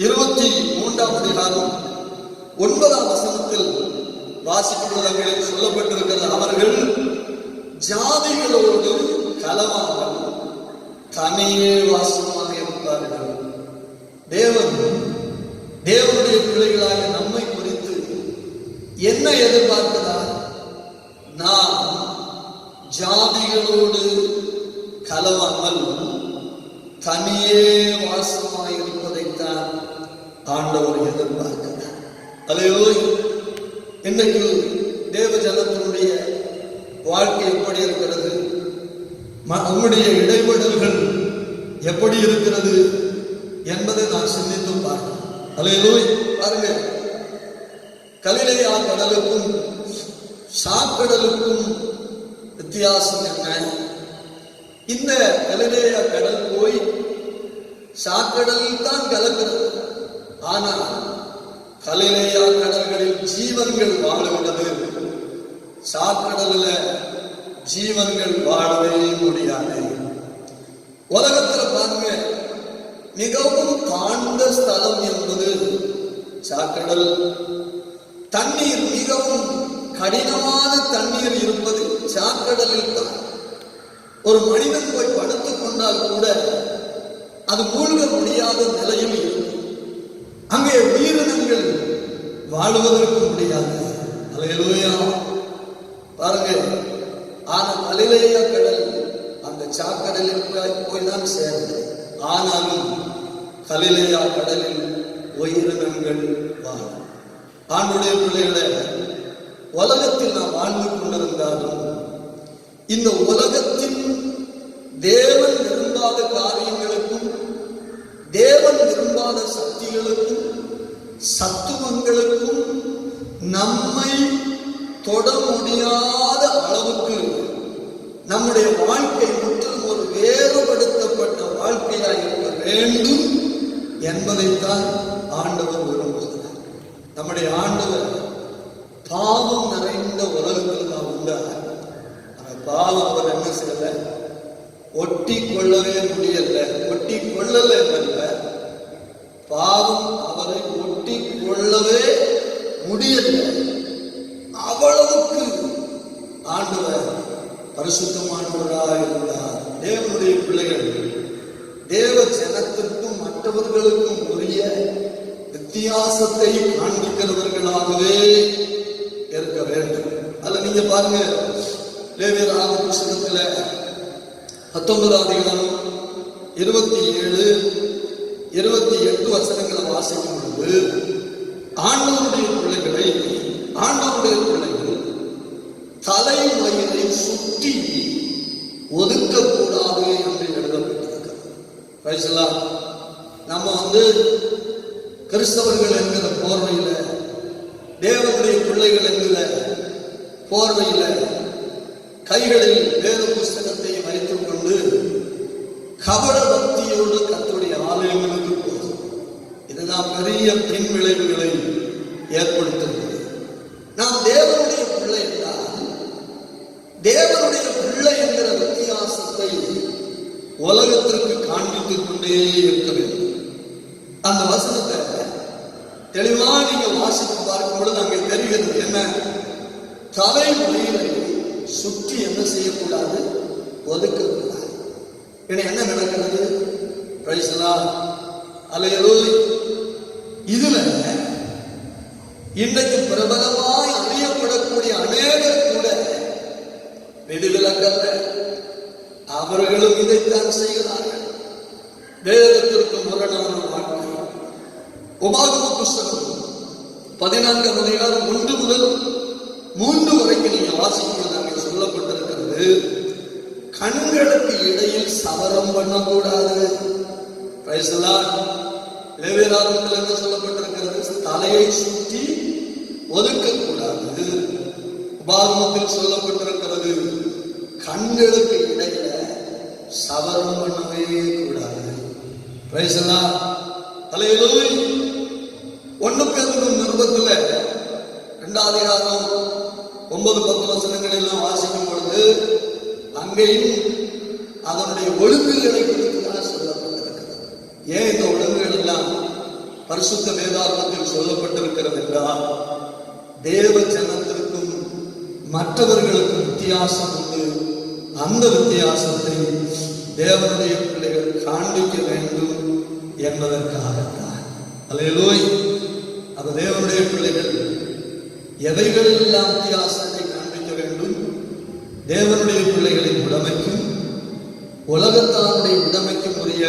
23ஆம் அதிகாரம் 9ஆம் வசனத்தில் வாசிக்கிறவர்களே சொல்லப்பட்டிருக்கிறது, அவர்கள் ஜாதிகளோடு கலவாமல் தனியே வாசமாக இருப்பார்கள். தேவனுடைய பிள்ளைகளாக நம்மை குறித்து என்ன எதிர்பார்க்கிறார்? நாம் ஜாதிகளோடு கலவாமல் தனியே வாசமாக இருப்பதைத்தான் ஆண்டவர் எதிர்பார்க்கிறார். அல்லேலூயா. இன்றைக்கு தேவ ஜனத்தினுடைய வாழ்க்கை எப்படி இருக்கிறது? நம்முடைய இடைவெளிகள் எப்படி இருக்கிறது என்பதை நான் சிந்தித்து பார்க்கிறேன். அல்லேலூயா. பாருங்க, கலிலேயா கடலுக்கும் சாக்கடலுக்கும் வித்தியாசம் என்ன? இந்த கலிலேயா கடல் போய் சாக்கடலில் தான் கலக்கிறது. ஆனால் கலிலேயா கடல்களில் ஜீவன்கள் வாழுகிறது, சாக்கடலில் ஜீவன்கள் வாழவே முடியாது. உலகத்தில் பாருங்க, மிகவும் தாழ்ந்த ஸ்தலம் என்பது சாக்கடல். தண்ணீர் மிகவும் கடினமான தண்ணீர் இருப்பது சாக்கடலில் தான். ஒரு மனிதன் போய் படுத்துக் கொண்டால் கூட அது மூழ்க முடியாத நிலையில் இருக்கும். அங்கே உயிரினங்கள் வாழுவதற்கு முடியாது. அல்லேலூயா. பாருங்க, ஆனால் கலிலேயா கடல் அந்த சாக்கடலில் போய் தான் சேர்ந்தது. ஆனாலும் கலிலேயா கடலில் உயிரினங்கள் வாழும். ஆண்டுடைய பிள்ளைகளை, உலகத்தில் நாம் வாழ்ந்து கொண்டிருந்தாலும் இந்த உலகத்தின் தேவன் விரும்பாத காரியங்களுக்கும் தேவன் விரும்பாத சக்திகளுக்கும் சத்துவங்களுக்கும் நம்மை தொட முடியாத அளவுக்கு நம்முடைய வாழ்க்கை முற்றிலும் ஒரு வேறுபடுத்தப்பட்ட வாழ்க்கையாக இருக்க வேண்டும் என்பதைத்தான் ஆண்டவர் விரும்புகிறார். நம்முடைய ஆண்டவர் பாவம் நிறைந்த உலகத்தில் நாம் உண்டார். அந்த பாவம் அவர் என்ன செய்யல? ஒட்டி கொள்ளவே முடியல. ஒட்டி கொள்ளல என்றல்ல, பாவம் அவரை ஒட்டி கொள்ளவே முடியல. அவ்வளவுக்கு ஆண்டவர் பரிசுத்தமானவராக இருந்தார். தேவனுடைய பிள்ளைகள் தேவ ஜனத்திற்கும் மற்றவர்களுக்கும் உரிய வித்தியாசத்தை காண்பிக்கிறவர்களாகவே இருக்க வேண்டும். அதுல நீங்க பாருங்க, லேவியர் ஆகம புத்தகத்துல 19ஆம் அதிகாரம் 27, 28 வசனங்களை வாசிக்கும் பொழுது ஆண்டவருடைய பிள்ளைகள் தலைமயிரை சுற்றி ஒதுக்கக்கூடாது என்று எழுதப்பட்டிருக்கிறது. நம்ம கிறிஸ்தவர்கள் என்கிற போர்வையில, தேவனுடைய பிள்ளைகள் என்கிற போர்வையில கைகளில் வேத புஸ்தகத்தை வைத்துக் கொண்டு கபட பக்தியோடு கர்த்தருடைய ஆலயங்களுக்கு போகும். இதுதான் பெரிய பின் விளைவுகளை ஏற்படுத்துகிறது. நாம் தேவனுடைய பிள்ளை என்றால் தேவனுடைய பிள்ளை என்கிற வித்தியாசத்தை உலகத்திற்கு காண்பித்துக் கொண்டே இருக்க வேண்டும். அந்த வசனத்தை தெளிவா நீங்க வாசித்து பார்க்கும் பொழுது அங்கே தெரிகிறது. என்ன? தலைமயிரை சுற்றி என்ன செய்யக்கூடாது? ஒதுக்கக்கூடாது. என்ன நடக்கிறது? இதுல இன்றைக்கு பிரபலமாய் அறியப்படக்கூடிய அநேகர் கூட விதிவிலக்கல்ல, அவர்களும் இதைத்தான் செய்கிறார்கள். வேதத்திற்கு முரணான வாழ்க்கை. உபாகம புஸ்தகம் 14ஆம் அதிகாரம் 1 முதல் 3 வரைக்கும் நீங்க வாசிக்கும்போது அங்கே சொல்லப்பட்டிருக்கிறது, கண்களுக்கு இடையில் சவரம் பண்ணக்கூடாது. லேவியராகமத்தில் என்ன சொல்லப்பட்டிருக்கிறது? தலையை சுற்றி ஒதுக்கக்கூடாது. உபாகமத்தில் சொல்லப்பட்டிருக்கிறது, கண்களுக்கு இடையில சவரம் பண்ணவே கூடாது. ஹல்லேலூயா. 1 பேதுரு நிருபத்துல 2ஆம் அதிகாரம் 9-10 வசனங்கள் எல்லாம் வாசிக்கும் பொழுது அங்கேயும் அதனுடைய ஒழுங்குகளை குறித்து தான் சொல்லப்பட்டிருக்கிறது. ஏன் இந்த ஒழுங்குகள் எல்லாம் பரிசுத்த வேதாகமத்தில் சொல்லப்பட்டிருக்கிறது என்றால், தேவ ஜனத்திற்கும் மற்றவர்களுக்கும் வித்தியாசம் உண்டு. அந்த வித்தியாசத்தை தேவனுடைய பிள்ளைகள் காண்பிக்க வேண்டும் என்பதற்காகத்தான். அல்லேலூயா. அப்ப தேவனுடைய பிள்ளைகள் எவைகளெல்லாம் வித்தியாசத்தை காண்பிக்க வேண்டும்? தேவனுடைய பிள்ளைகளின் உடைமைக்கும் உலகத்தாருடைய உடைமைக்கும் உரிய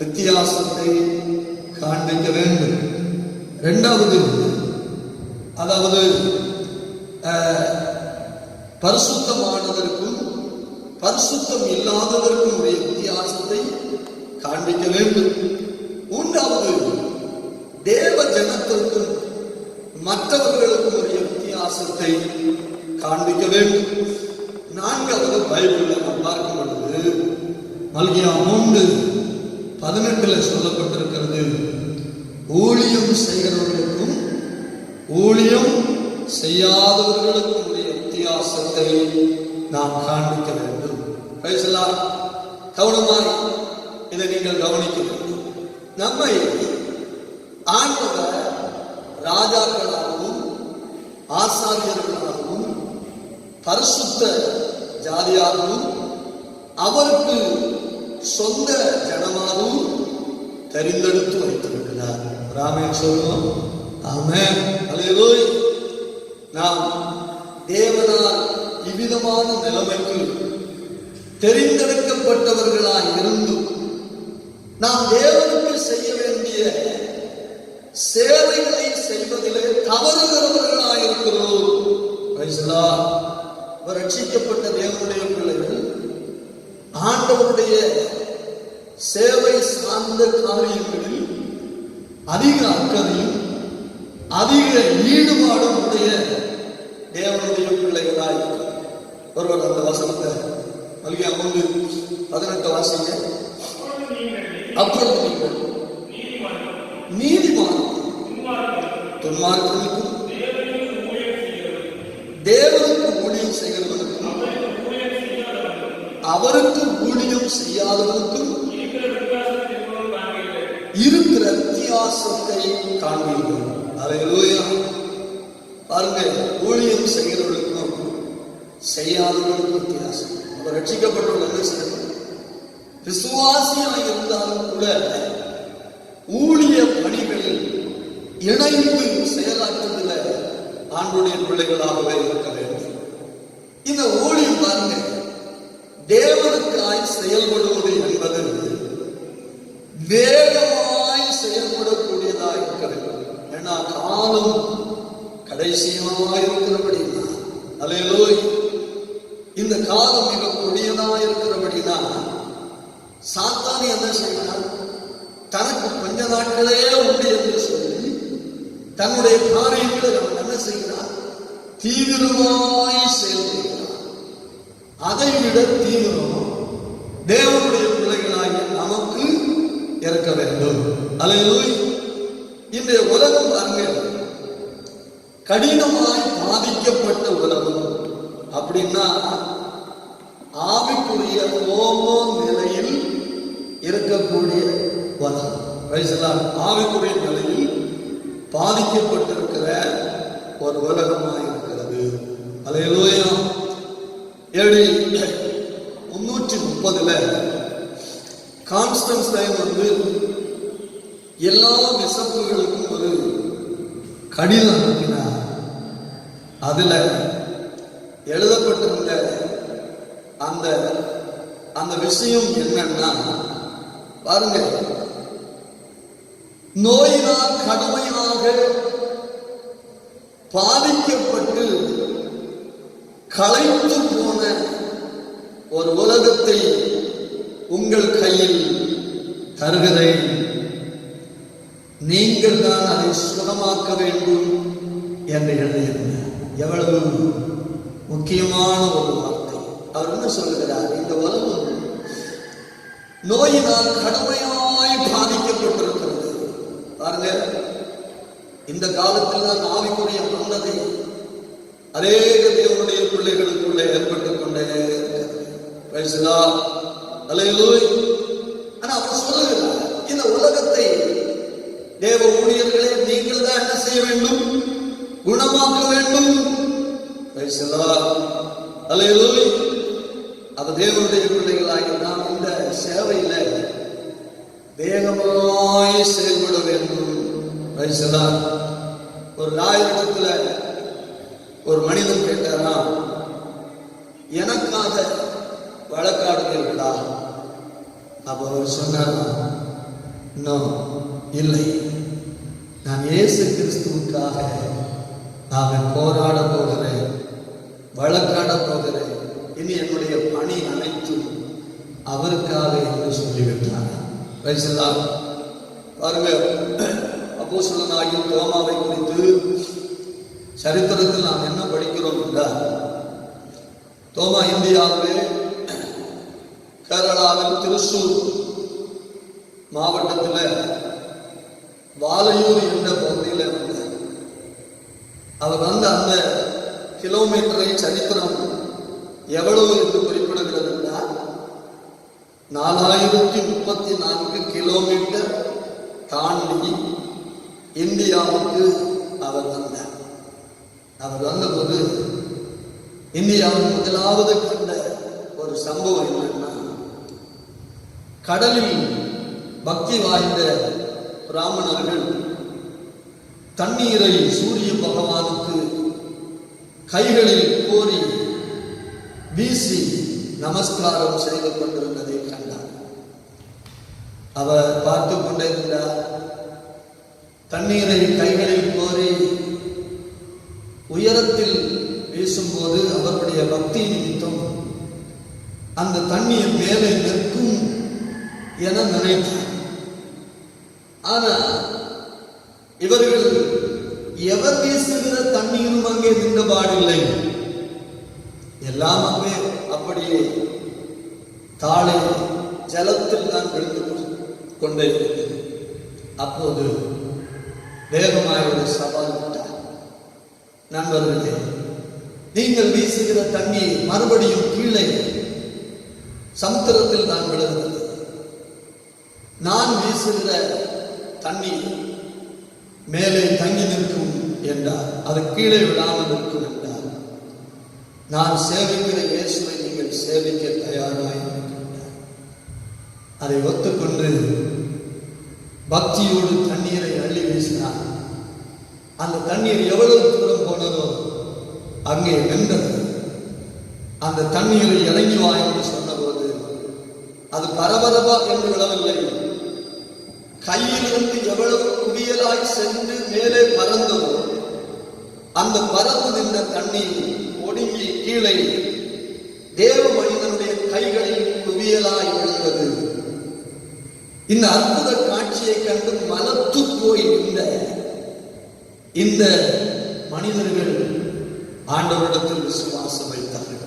வித்தியாசத்தை காண்பிக்க வேண்டும். 2வது, அதாவது பரிசுத்தமானதற்கும் பரிசுத்தம் இல்லாததற்கும் உரிய வித்தியாசத்தை காண்பிக்க வேண்டும். 3வது, தேவ ஜனத்திற்கும் மற்றவர்களுக்கும் உரிய வித்தியாசத்தை காண்பிக்க வேண்டும். 4வது, பைபிள்ல நாம் பார்க்கும் பொழுது மல்கியா 3:18 சொல்லப்பட்டிருக்கிறது, ஊழியம் செய்கிறவர்களுக்கும் ஊழியம் செய்யாதவர்களுக்கும் உரிய வித்தியாசத்தை நாம் காண்பிக்க வேண்டும். கவனமாய் இதை நீங்கள் கவனிக்க வேண்டும். நம்மை ஆண்டவர் ராஜாக்களாகவும் ஆசாரியர்களாகவும் பரிசுத்த ஜாதியாகவும் அவருக்கு சொந்த ஜனமாகவும் தெரிந்தெடுத்து வைத்திருக்கிறார். ராமேன் சொல்லுவோம். ஆமென். அல்லேலூயா. நாம் தேவனால் இவ்விதமான நிலைமைக்கு தெரிந்தெடுக்கப்பட்டவர்களாய் இருந்தும் நாம் தேவனுக்கு செய்ய வேண்டிய சேவைகளை செய்வதிலே தவறுகிறவர்களாய் இருக்கிறோம். ரட்சிக்கப்பட்ட தேவனுடைய பிள்ளைகள் ஆண்டவருடைய சேவை சார்ந்த காரியங்களில் அதிக அக்கறையும் அதிக ஈடுபாடும் உடைய தேவனுடைய பிள்ளைகளாய் ஒருவர் அந்த வசனத்தை மல்கியா 3:18 வாசிங்க. அப்பொழுது நீங்கள் நீதிமானுக்கும் துன்மார்க்கனுக்கும் தேவனுக்கு ஊழியம் செய்கிறவனுக்கும் அவருக்கு ஊழியம் செய்யாதவனுக்கும் இருக்கிற வித்தியாசத்தை காண்பீர்கள். அல்லேலூயா. பாருங்க, ஊழியம் செய்கிறவர்களுக்கும் செய்யாதவர்களுக்கும் வித்தியாசம். ரட்சிக்கப்பட்டவர்கள் என்ன செய்யணும்? விசுவாசியாக இருந்தாலும் கூட ஊழிய பணிகளில் இணைந்து செயலாற்றுவதில் ஆண்டுடைய பிள்ளைகளாகவே இருக்க வேண்டும். இந்த ஊழியம் பாருங்க, தேவனுக்காய் செயல்படுவது என்பது வேகமாய் செயல்படக்கூடியதாக இருக்க வேண்டும். ஏன்னா காலம் கடைசியாக இருக்கிறபடினா, அல்லேலூயா, இந்த காலம் மிக கொடியதாக இருக்கிறபடினா சாத்தானி என்ன செய்யலாம்? தனக்கு கொஞ்ச நாட்களே உண்டு என்று சொல்லி தன்னுடைய காரியங்களை அவன் என்ன செய்கிறான்? தீவிரமாய் செயல்படுகிறான். அதை விட தீவிரம் தேவனுடைய பிள்ளைகளாகிய நமக்கு இருக்க வேண்டும். அல்லேலூயா. இன்றைய உலகம் பாருங்க, கடினமாய் பாதிக்கப்பட்ட உலகம். அப்படின்னா ஆவிக்குரிய கோப நிலையில் இருக்கக்கூடிய உலகம். ஆவிக்குரிய நிலையில் பாதிக்கப்பட்டிருக்கிற ஒரு உலகமாக இருக்கிறது. அல்லேலூயா. AD 330 கான்ஸ்டன்டைன் எல்லா பிஷப்புகளுக்கும் ஒரு கடிதம் அனுப்பினார். அதுல எழுதப்பட்டிருந்த அந்த விஷயம் என்னன்னா, பாருங்க, நோயினால் கடுமையாக பாதிக்கப்பட்டு களைத்து போன ஒரு உலகத்தை உங்கள் கையில் தருகிறேன். நீங்கள் தான் அதை சுகமாக்க வேண்டும் என்று எழுதியிருந்தார். எவ்வளவு முக்கியமான ஒரு வார்த்தை. அவர் என்ன சொல்லுகிறார்? இந்த உலகம் நோயினால் கடுமையாய் பாதிக்கப்பட்டிருக்கிறது. பாருங்க, இந்த காலத்தில் தான் ஆவிக்குரிய மன்னதை அநேக தேவனுடைய பிள்ளைகளுக்குள்ளே ஏற்பட்டுக் கொண்டே ஆனா அவர் சொல்லுகிறார், இந்த உலகத்தை தேவ ஊழியர்களே நீங்கள் தான் என்ன செய்ய வேண்டும்? குணமாக்க வேண்டும். அப்ப தேவனுடைய பிள்ளைகளாகி நாம் இந்த சேவையில வேகமாய் செயல்பட வேண்டும். ஒரு லாயரிடத்துல ஒரு மனிதன் கேட்டாரா, எனக்காக வழக்காடுகிறீர்களா? அப்ப அவர் சொன்னார், இல்லை, நான் இயேசு கிறிஸ்துவுக்காக நான் போராட போகிறேன், வழக்காட போகிறேன். இனி என்னுடைய பணி அனைத்தும் அவருக்காக என்று சொல்லிவிட்டார். பாருங்க, அப்போஸ்தலனாகிய தோமாவை குறித்து சரித்திரத்தில் நாம் என்ன படிக்கிறோம் என்றால், தோமா இந்தியாவிலே கேரளாவில் திருசூர் மாவட்டத்தில் வாலையூர் என்ற பகுதியில் வந்தார். அவர் அந்த கிலோமீட்டரை சரித்திரம் எவ்வளவு என்று குறிப்பிடுகிறது என்றால் 4034 கிலோமீட்டர் தாண்டி இந்தியாவுக்கு அவர் வந்தார். அவர் வந்தபோது இந்தியாவில் முதலாவது கண்ட ஒரு சம்பவம் என்னன்னா, கடலில் பக்தி வாய்ந்த பிராமணர்கள் தண்ணீரை சூரிய பகவானுக்கு கைகளில் கோரி வீசி நமஸ்காரம் செய்து கொண்டிருந்ததை கண்டார். அவர் பார்த்து கொண்டிருந்தார். தண்ணீரை கைகளில் கோரி உயரத்தில் வீசும்போது அவருடைய பக்தி நிமித்தம் அந்த தண்ணீர் மேலே நிற்கும் என நினைத்தார். ஆனால் இவர்கள் எவர் வீசுகிற தண்ணீரும் அங்கே நின்றபாடில்லை. எல்லாம் அங்கே அப்படியே தாளை ஜலத்தில் தான் விழுந்து கொண்டே இருக்கிறது. அப்போது வேகமாய் ஒரு சவால் விட்டார். நண்பர்களே, நீங்கள் வீசுகிற தண்ணீர் மறுபடியும் கீழே சமுத்திரத்தில் தான் விழுகிறது. நான் வீசுகிற தண்ணீர் மேலே தங்கி நிற்கும் என்றார். அது கீழே விடாமல் இருக்கும் என்றார். நான் சேவிக்கிற இயேசுவை நீங்கள் சேவிக்க தயாராக இருக்கின்றார். அதை ஒத்துக்கொண்டு பக்தியோடு தண்ணீரை அள்ளி வீசினார். அந்த தண்ணீர் எவ்வளவு தூரம் போனதோ அங்கே வென்றது. அந்த தண்ணீரை இறங்கி வா என்று சொன்னபோது அது பரபரப்பா என்று விடவில்லை. கையிலிருந்து எவ்வளவு குவியலாய் சென்று மேலே பறந்ததோ அந்த பறந்து நின்ற தண்ணீர் ஒடுங்கி கீழே தேவ மனிதனுடைய கைகளில் குவியலாய் விழுந்தது. இந்த அற்புத காட்சியை கண்டு மலத்து போய் நின்ற இந்த மனிதர்கள் ஆண்டவரிடத்தில் விசுவாசம் வைத்தார்கள்.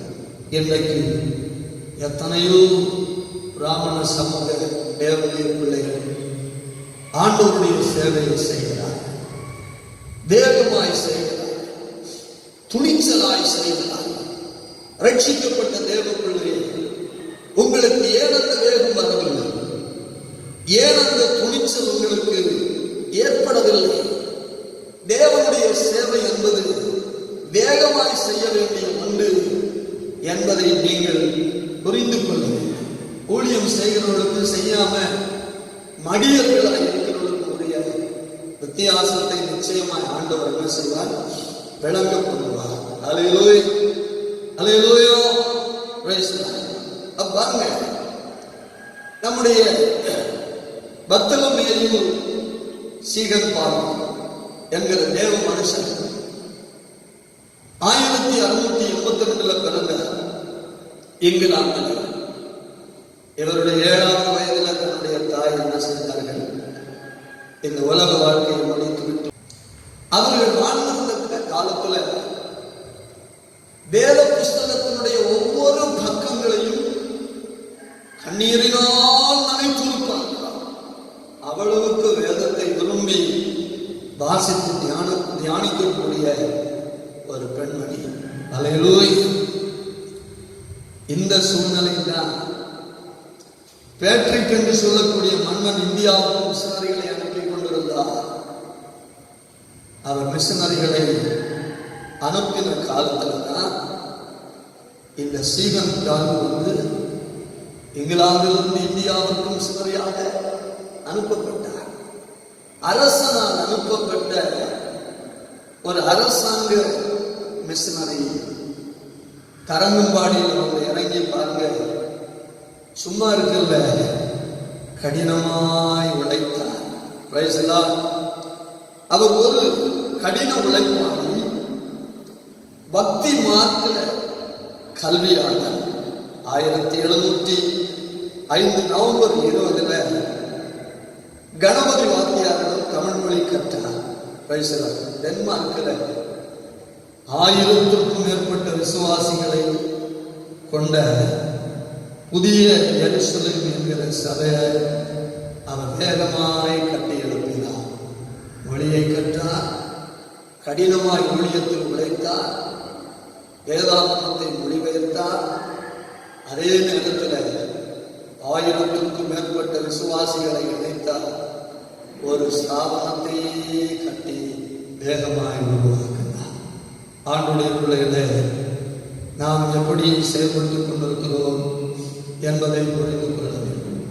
இன்றைக்கு எத்தனையோ பிராமண சமூக தேவனுடைய பிள்ளைகள் ஆண்டவருடைய சேவையை செய்கிறார்கள். வேகமாய் செய்கிறார்கள், துணிச்சலாய் செய்கிறார்கள். ரட்சிக்கப்பட்ட தேவ பிள்ளைகள், உங்களுக்கு ஏன் அந்த வேகம் வரவில்லை? ஏன் அந்த துணிச்சல் உங்களுக்கு ஏற்படவில்லை? தேவனுடைய சேவை என்பது வேகமாய் செய்ய வேண்டிய ஒன்று என்பதை நீங்கள் புரிந்து கொள்ளுங்கள். ஊழியம் செய்கிறவர்களுக்கு செய்யாம மடியர்களாக இருக்கிறவர்களுடைய வித்தியாசத்தை நிச்சயமாய் ஆண்டவர் என்ன செய்வார்? விளங்க கொள்வார். அல்லேலூயா, அல்லேலூயா, பிரைஸ் தி லார்ட். பாருங்க, நம்முடைய பர்த்தலமேயு சீகன் பால் என்கிற தேவ மனுஷன் 1682 பிறந்த இங்கிலாந்தில் இவருடைய 7வது வயதில் தன்னுடைய தாய் என்ன செய்தார்கள்? இந்த உலக வாழ்க்கையை முடித்துவிட்டு அவர்கள் வாழ்ந்திருந்த காலத்துல வேத புஸ்தகத்தினுடைய ஒவ்வொரு பக்கங்களையும் கண்ணீரினால் நனைத்திருப்பார்கள். அவ்வளவுக்கு வேதத்தை விரும்பி வாசித்து தியானிக்கக்கூடிய ஒரு பெண்மணி. அல்லேலூயா. இந்த சூழ்நிலை தான் பேட்ரிக் என்று சொல்லக்கூடிய மன்னன் இந்தியாவுக்கு மிஷனரிகளை அனுப்பி கொண்டிருந்தார். அவர் மிஷனரிகளை அனுப்பின காலத்துல தான் இந்த சீகன் வந்து இங்கிலாந்திலிருந்து இந்தியாவுக்கு மிஷனரியாக அனுப்பப்பட்டார். அரசனால் அனுப்பப்பட்ட ஒரு அரசாங்க மிஷனரி தரங்கம்பாடியில் அவங்க இறங்கி பாருங்க, சும்மா இருக்கல, கடினமாய் உழைத்தார். அவர் ஒரு கடின உழைப்பாளி, பக்தி மார்க்க கல்வியாளர். 1705 நவம்பர் 20 கணபதி வாத்தியாரிடம் தமிழ் மொழி கற்றார். டென்மார்க்கில் 1000க்கும் மேற்பட்ட விசுவாசிகளை கொண்ட புதிய எருசலேம் என்கிற சபையை அவர் வேகமாய் கட்டி எழுப்பினார். மொழியை கற்றார், கடினமாய் ஊழியத்தில் உழைத்தார், வேதாகமத்தை மொழிபெயர்த்தார். அதே நேரத்தில் 1000க்கும் மேற்பட்ட விசுவாசிகளை இணைத்தார். ஒரு ஸ்தாபனத்தை கட்டி வேகமாய் உருவாக்கினார். ஆண்டுடைய பிள்ளைகளே, நாம் எப்படி செயல்பட்டுக் கொண்டிருக்கிறோம் என்பதை புரிந்து கொள்ள வேண்டும்.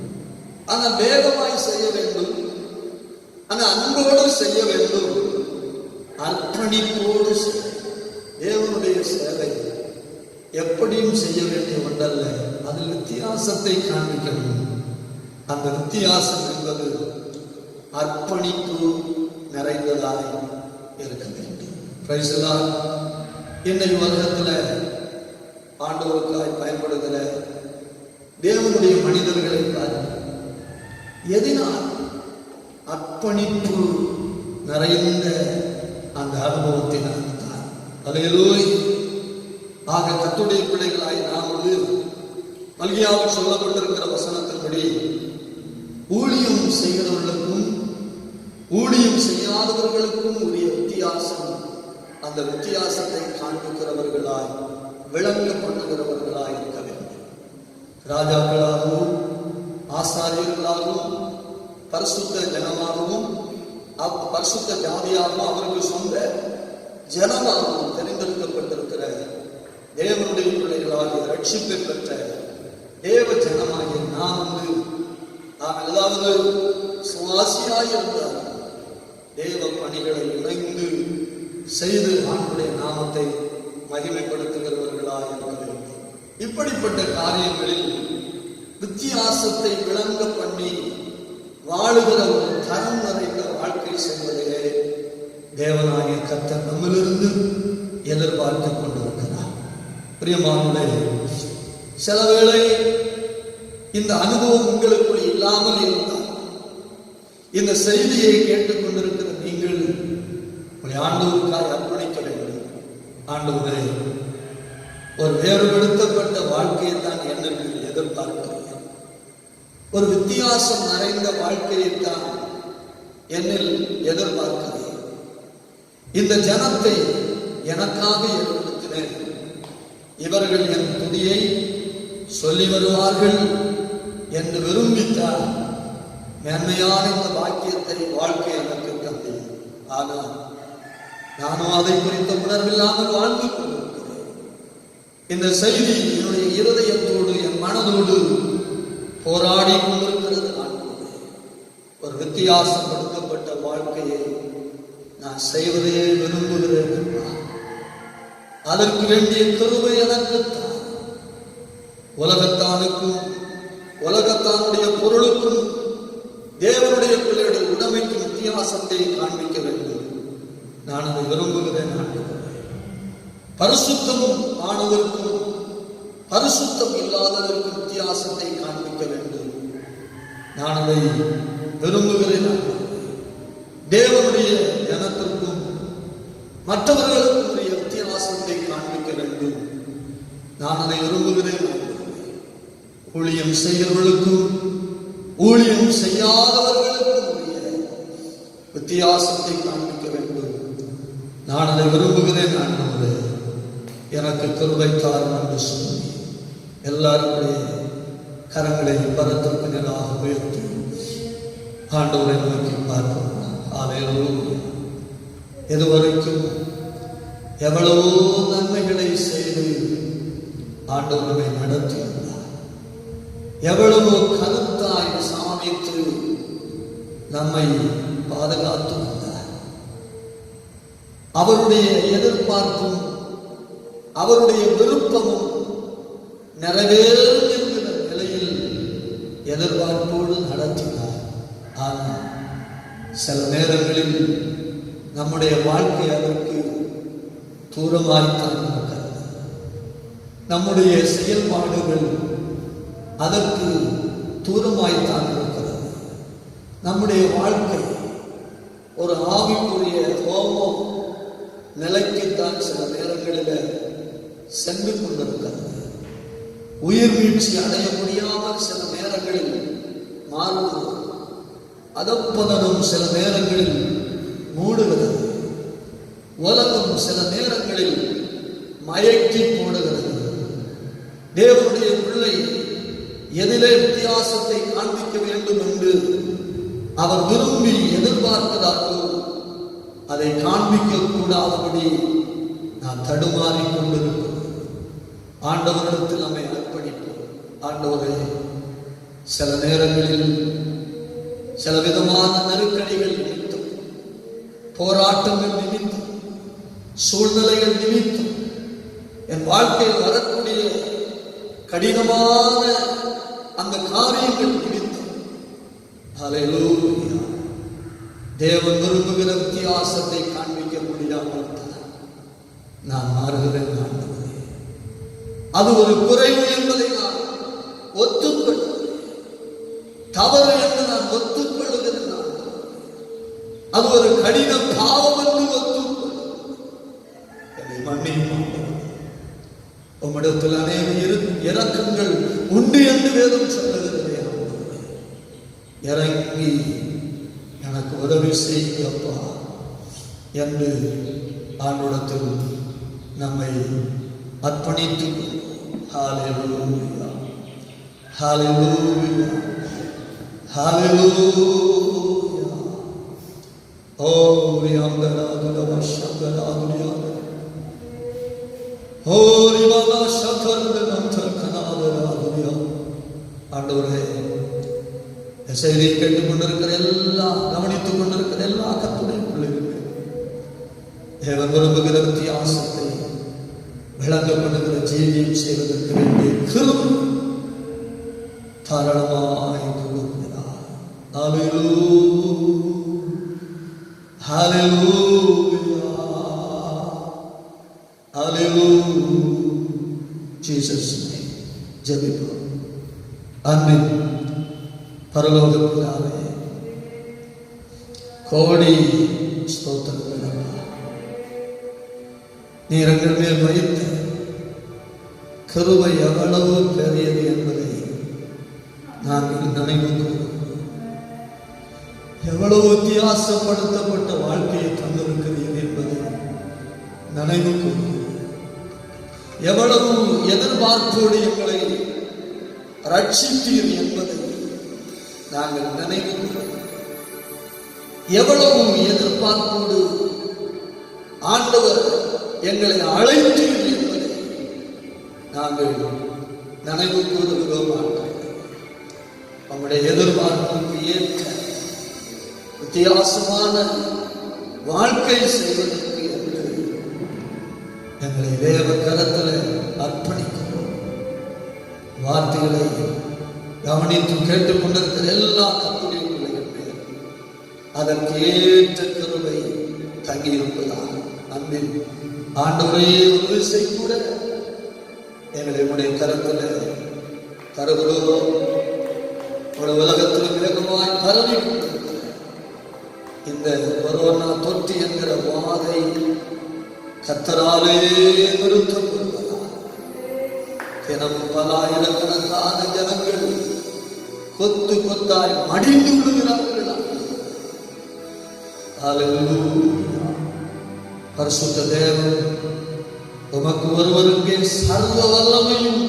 ஆனால் வேகமாய் செய்ய வேண்டும், ஆனால் அன்போடு செய்ய வேண்டும், அர்ப்பணிப்போடு தேவனுடைய சேவை எப்படியும் செய்ய வேண்டிய ஒன்றல்ல. அதில் வித்தியாசத்தை காண்பிக்கணும். அந்த வித்தியாசம் என்பது அர்ப்பணிப்பு நிறைந்ததாய் இருக்க வேண்டும். Price the Lord. இன்னைக்கு உலகத்தில் ஆண்டவருக்காய் பயன்படுகிற தேவனுடைய மனிதர்களை பாருங்கள். எதினால்? அர்ப்பணிப்பு நிறைந்த அந்த அனுபவத்தினால் தான். அல்லேலூயா. ஆக கர்த்தருடைய பிள்ளைகளாய் நாம் மல்கியாவில் சொல்லப்பட்டிருக்கிற வசனத்தின்படி ஊழியம் செய்கிறவர்களுக்கும் ஊழியம் செய்யாதவர்களுக்கும் உரிய வித்தியாசம், அந்த வித்தியாசத்தை காண்பிக்கிறவர்களாய் விளங்க பண்ணுகிறவர்களாய் இருக்க வேண்டும். ராஜாக்களாகவும் ஆசாரியர்களாகவும் பரிசுத்த ஜனமாகவும் பரிசுத்த ஜாதியாகவும் அவருக்கு சொந்த ஜனமாகவும் தெரிந்தெடுக்கப்பட்டிருக்கிற தேவனுடைய பிள்ளைகளாகிய ரட்சிப்பை பெற்ற தேவ ஜனமாகிய நாம் ஏதாவது சுவாசியாயிருந்தால் தேவ பணிகளை இணைந்து செய்து ஆண்டுடைய நாமத்தை மகிமைப்படுத்துகிறவர்களாக இருக்க வேண்டும். இப்படிப்பட்ட காரியங்களில் வித்தியாசத்தை விளங்க பண்ணி வாழுகிற ஒரு தரம் நிறைந்த வாழ்க்கை செய்வதிலே தேவனாகிய கர்த்தர் நம்மிலிருந்து எதிர்பார்த்து கொண்டிருக்கிறார். பிரியமானவர்களே, சில வேளை இந்த அனுபவம் உங்களுக்குள் இல்லாமல் இருந்தால், இந்த செய்தியை கேட்டுக்கொண்டிருக்கிற நீங்கள் ஆண்டவருக்காய் அர்ப்பணிக்க வேண்டும். ஆண்டவரே, ஒரு வேறுபடுத்தப்பட்ட வாழ்க்கையை தான் என்னில் எதிர்பார்க்கிறேன். ஒரு வித்தியாசம் நிறைந்த வாழ்க்கையைத்தான் என்னில் எதிர்பார்க்கிறேன். இந்த ஜனத்தை எனக்காக ஏற்படுத்தினேன். இவர்கள் என் துதியை சொல்லி வருவார்கள் என்று விரும்பித்தார். மேன்மையான இந்த பாக்கியத்தை வாழ்க்கை எனக்கு தந்தேன். ஆனால் நானும் அதை குறித்த உணர்வில்லாமல் வாழ்ந்து கொண்டிருக்கிறேன். இந்த செய்தி என்னுடைய இருதயத்தோடு என் மனதோடு போராடி கொண்டிருக்கிறது. ஒரு வித்தியாசப்படுத்தப்பட்ட வாழ்க்கையை நான் செய்வதையே விரும்புகிறேன். அதற்கு வேண்டிய கிருபை எனக்கு தான். உலகத்தானுக்கும் உலகத்தானுடைய பொருளுக்கும் தேவனுடைய பிள்ளையுடைய உடமைக்கும் வித்தியாசத்தை காண்பிக்க வேண்டும். நான் அதை விரும்புகிறேன். பரிசுத்தம் ஆனவருக்கும் பரிசுத்தம் இல்லாதவருக்கும் வித்தியாசத்தை காண்பிக்க வேண்டும். நான் அதை விரும்புகிறேன். தேவனுடைய ஜனத்திற்கும் மற்றவர்களுக்கும் உரிய வித்தியாசத்தை காண்பிக்க வேண்டும். நான் அதை விரும்புகிறேன். ஊழியம் செய்கிறவர்களுக்கும் ஊழியம் செய்யாதவர்களுக்கும் உரிய வித்தியாசத்தை காண்பிக்க வேண்டும். நான் அதை விரும்புகிறேன். ஆண்டவரே, எனக்கு கிருபை தாரும் என்று சொல்லி எல்லாருடைய கரங்களை பரத்திற்கு நேராக உயர்த்தி ஆண்டவரை நோக்கி பார்ப்போம். அல்லேலூயா. இதுவரைக்கும் எவ்வளவோ நன்மைகளை செய்து ஆண்டவரை நடத்தியிருந்தார். எவ்வளவோ கருத்தாய் சாமித்து நம்மை பாதுகாத்து வந்தார். அவருடைய எதிர்பார்ப்பும் அவருடைய விருப்பமும் நிறைவேறும் என்கிற நிலையில் எதிர்பார்ப்போடு நடத்தினார். ஆனால் சில நேரங்களில் நம்முடைய வாழ்க்கை அதற்கு தூரமாய்த்தான் இருக்கிறது. நம்முடைய செயல்பாடுகள் அதற்கு தூரமாய்த்தான் இருக்கிறது. நம்முடைய வாழ்க்கை ஒரு ஆவிக்குரிய ஹோமம் நிலைக்குத்தான் சில நேரங்களில் சென்று கொண்டிருக்கிறது. உயிர் வீழ்ச்சி அடைய முடியாமல் சில நேரங்களில் மாறுவது, அதப்பதனும் சில நேரங்களில் மூடுகிறது. உலகம் சில நேரங்களில் மயக்கி போடுகிறது. தேவனுடைய பிள்ளை எதிலே வித்தியாசத்தை காண்பிக்க வேண்டும் என்று அவர் விரும்பி எதிர்பார்ப்பதாகவோ அதை காண்பிக்க கூடாதபடி நான் தடுமாறிக் கொண்டிருக்கிறேன். ஆண்டவரிடத்தில் நம்மை அர்ப்பணிப்போம். ஆண்டவரே, சில நேரங்களில் சில விதமான நெருக்கடிகள் நிமித்தம், போராட்டங்கள் நிமித்தம், சூழ்நிலைகள் நிமித்தம், என் வாழ்க்கையில் வரக்கூடிய கடினமான அந்த காரியங்கள் நிமித்தம், அல்லேலூயா, தேவன் விரும்புகிற வித்தியாசத்தை காண்பிக்க முடியாமல் நான் மாறுகிறேன். ஆண்டவரே, அது ஒரு குறைவு என்பதை நான் ஒத்துக்கொள்கிறேன். தவறு என்று நான் ஒத்துக்கொள்கிறேன். அது ஒரு கடின பாவம் என்று ஒத்துக்கொள்கிறேன். என்னை மன்னியும். உம்மிடத்தில் அநேக இரக்கங்கள் உண்டு என்று வேதம் சொல்லுகிறேன். இறங்கி எனக்கு உதவி செய்ய அப்பா என்று ஆண்டவரிடத்தில் நம்மை அர்ப்பணித்து ஹல்லேலூயா, ஹல்லேலூயா, ஹல்லேலூயா. ஓ ரியாந்தராதுலவ சங்கராதுலியா, ஓ ரிவானா சகர்தனந்தர் கனாதராதுலியா. ஆண்டவரே, செய்தியை கேட்டுக் கொண்டிருக்கிற எல்லாம், கவனித்துக் கொண்டிருக்கிற எல்லா கர்த்தருடைய பிள்ளைகளுக்கு தேவன் விரும்புகிற வித்தியாசத்தை விளங்கப்படுகிற ஜீவியம் செய்வதற்கு வேண்டிய கிருபை தாராளமாய் கொடுக்கிறார். அல்லேலூயா, ஹல்லேலூயா, ஹல்லேலூயா. ஜீசஸ் நேம் ஜெபிப்போம். அன்பின் பரலோக பிதாவே, கோடி ஸ்தோத்திரங்கள். நீர் எங்கள் மேல் வைத்த கிருபை எவ்வளவு பெரியது என்பதை நாங்கள் நினைவு கூறுகிறோம். எவ்வளவு வித்தியாசப்படுத்தப்பட்ட வாழ்க்கையை தந்திருக்கிறீர்கள் என்பதை நினைவு கூறுகிறோம். எவ்வளவு எதிர்பார்ப்போடு எங்களை ரட்சித்தீர் என்பதை நாங்கள் நினைவு கூறுகிறோம். எவ்வளவு எதிர்பார்ப்போடு ஆண்டவர் எங்களை அழைத்தீர் என்பதை நாங்கள் நினைவு கூறுகிறோம். நம்முடைய எதிர்பார்ப்புக்கு ஏற்ற வித்தியாசமான வாழ்க்கை செய்வதற்கு என்று எங்களை தேவ கரத்தில் அர்ப்பணிக்கிறோம். வார்த்தைகளை கவனித்து கேட்டுக்கொண்டிருக்கிற எல்லா கர்த்தருடைய பிள்ளைகள் மேல் அதற்கு ஏற்ற கிருபை தங்கியிருப்பதாக நம்பி ஆண்டவரே ஒரு விசை கூட எங்களை உடைய கரத்துல தருகிறோம். உலகத்தில் வேகமாய் பரவி இந்த கொரோனா தொற்று என்கிற வாதை கர்த்தராலே நிறுத்தப்படுவதால் தினம் பல ஆயிரக்கணக்கான ஜனங்கள் கொத்து கொத்தாய் மடிந்து விடுகிறார்கள். பரிசுத்த தேவன் உமக்கு ஒருவருக்கே சர்வ வல்லமையும்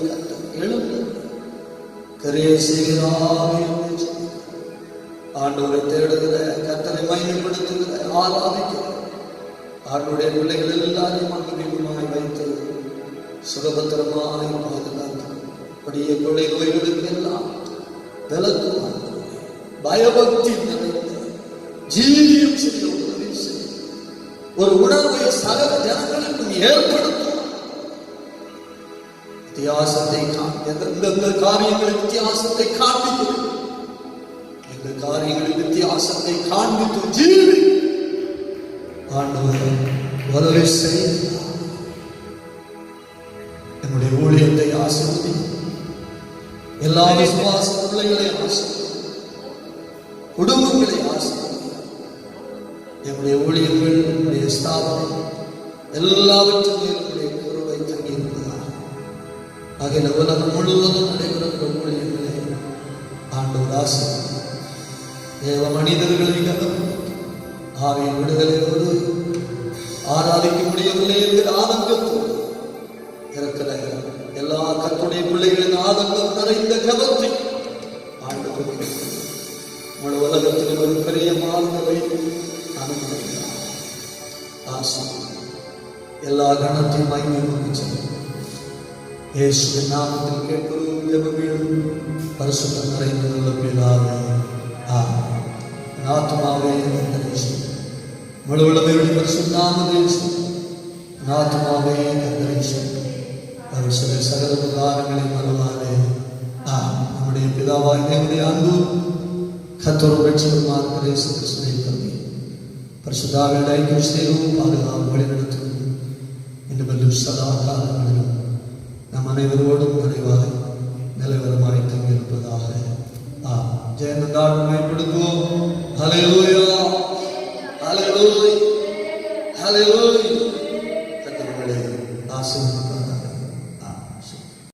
கர்த்தர் எழுந்து கரையை செய்கிறார். ஆண்டவரை தேடுகிற, கர்த்தரை மகிமைப்படுத்துகிற, ஆராதிக்கிற ஆண்டுடைய பிள்ளைகள் எல்லாரையும் அன்புமாய் வைத்து சுகபத்திரமாய் பாதுகாத்து கொடிய கொலை நோய்களுக்கு எல்லாம் விலக்குவார். பயபக்தி நிறைந்த ஜீவியம் செய்ய உதவி செய்யும் ஒரு உணர்வை சகல ஜனங்களுக்கும் ஏற்படுத்தும். வித்தியாசத்தை எந்தெந்த காரியங்களில் வித்தியாசத்தை காண்பித்து, இந்த காரியங்களில் வித்தியாசத்தை காண்பித்து ஜீவி ஆண்டவர் உதவி செய்ய நம்முடைய ஊழியத்தை ஆசீர்வதி, எல்லா விசுவாச பிள்ளைகளை ஆசீர்வதி, குடும்பங்களை ஆசீர்வதி, நம்முடைய ஊழியர்கள், நம்முடைய ஸ்தாபனம் எல்லாவற்றும் நம்முடைய பொருளை தங்கியிருப்பதாக அகில உலகம் முழுவதும் நடைபெறுகிற ஊழியர்களை ஆண்டவர் ஆசீர்வதி. தேவ மனிதர்களை கவனம் ஆவியின் விடுதலையோடு ஆராதிக்க முடியவில்லை என்கிற ஆனந்தத்தோடு இருக்கிற எல்லா கர்த்தருடைய பிள்ளைகளின் ஆனந்தம் நிறைந்த கவத்தை ஆண்டவர் முழு உலகத்தில் ஒரு பெரிய மாறுதலை அனுமதிக்கிறார். ஆசை எல்லா கணத்தையும் மகிமைப்படுத்தி இயேசுவின் நாமத்தில் கேட்கிறோம். ஜெபமேலும் பரிசுத்தம் நிறைந்த நல்ல பிதாவே, ஆமென். ஆத்துமாவே கர்த்தரை முழு உலகையுடைய பரிசுத்த நாமத்தை ஆத்துமாவே கர்த்தரை அவர் சில சகல உதாரணங்களை மறவாதே. நம்முடைய பிதாவாய் தேவனுடைய அன்பு கர்த்தரும் இரட்சகருமான இயேசு கிறிஸ்துவின் கிருபை பரிசுத்தாவின் ஐக்கிய ஸ்நேகமும் பாதுகாப்பு வழிநடத்துவது இன்றும் சதா காலங்களிலும் நம் அனைவரோடும் நிறைவாய் நிலவரமாய் தங்கியிருப்பதாக. ஜெயநந்தாள் பயன்படுத்துவோம். ஹல்லேலூயா.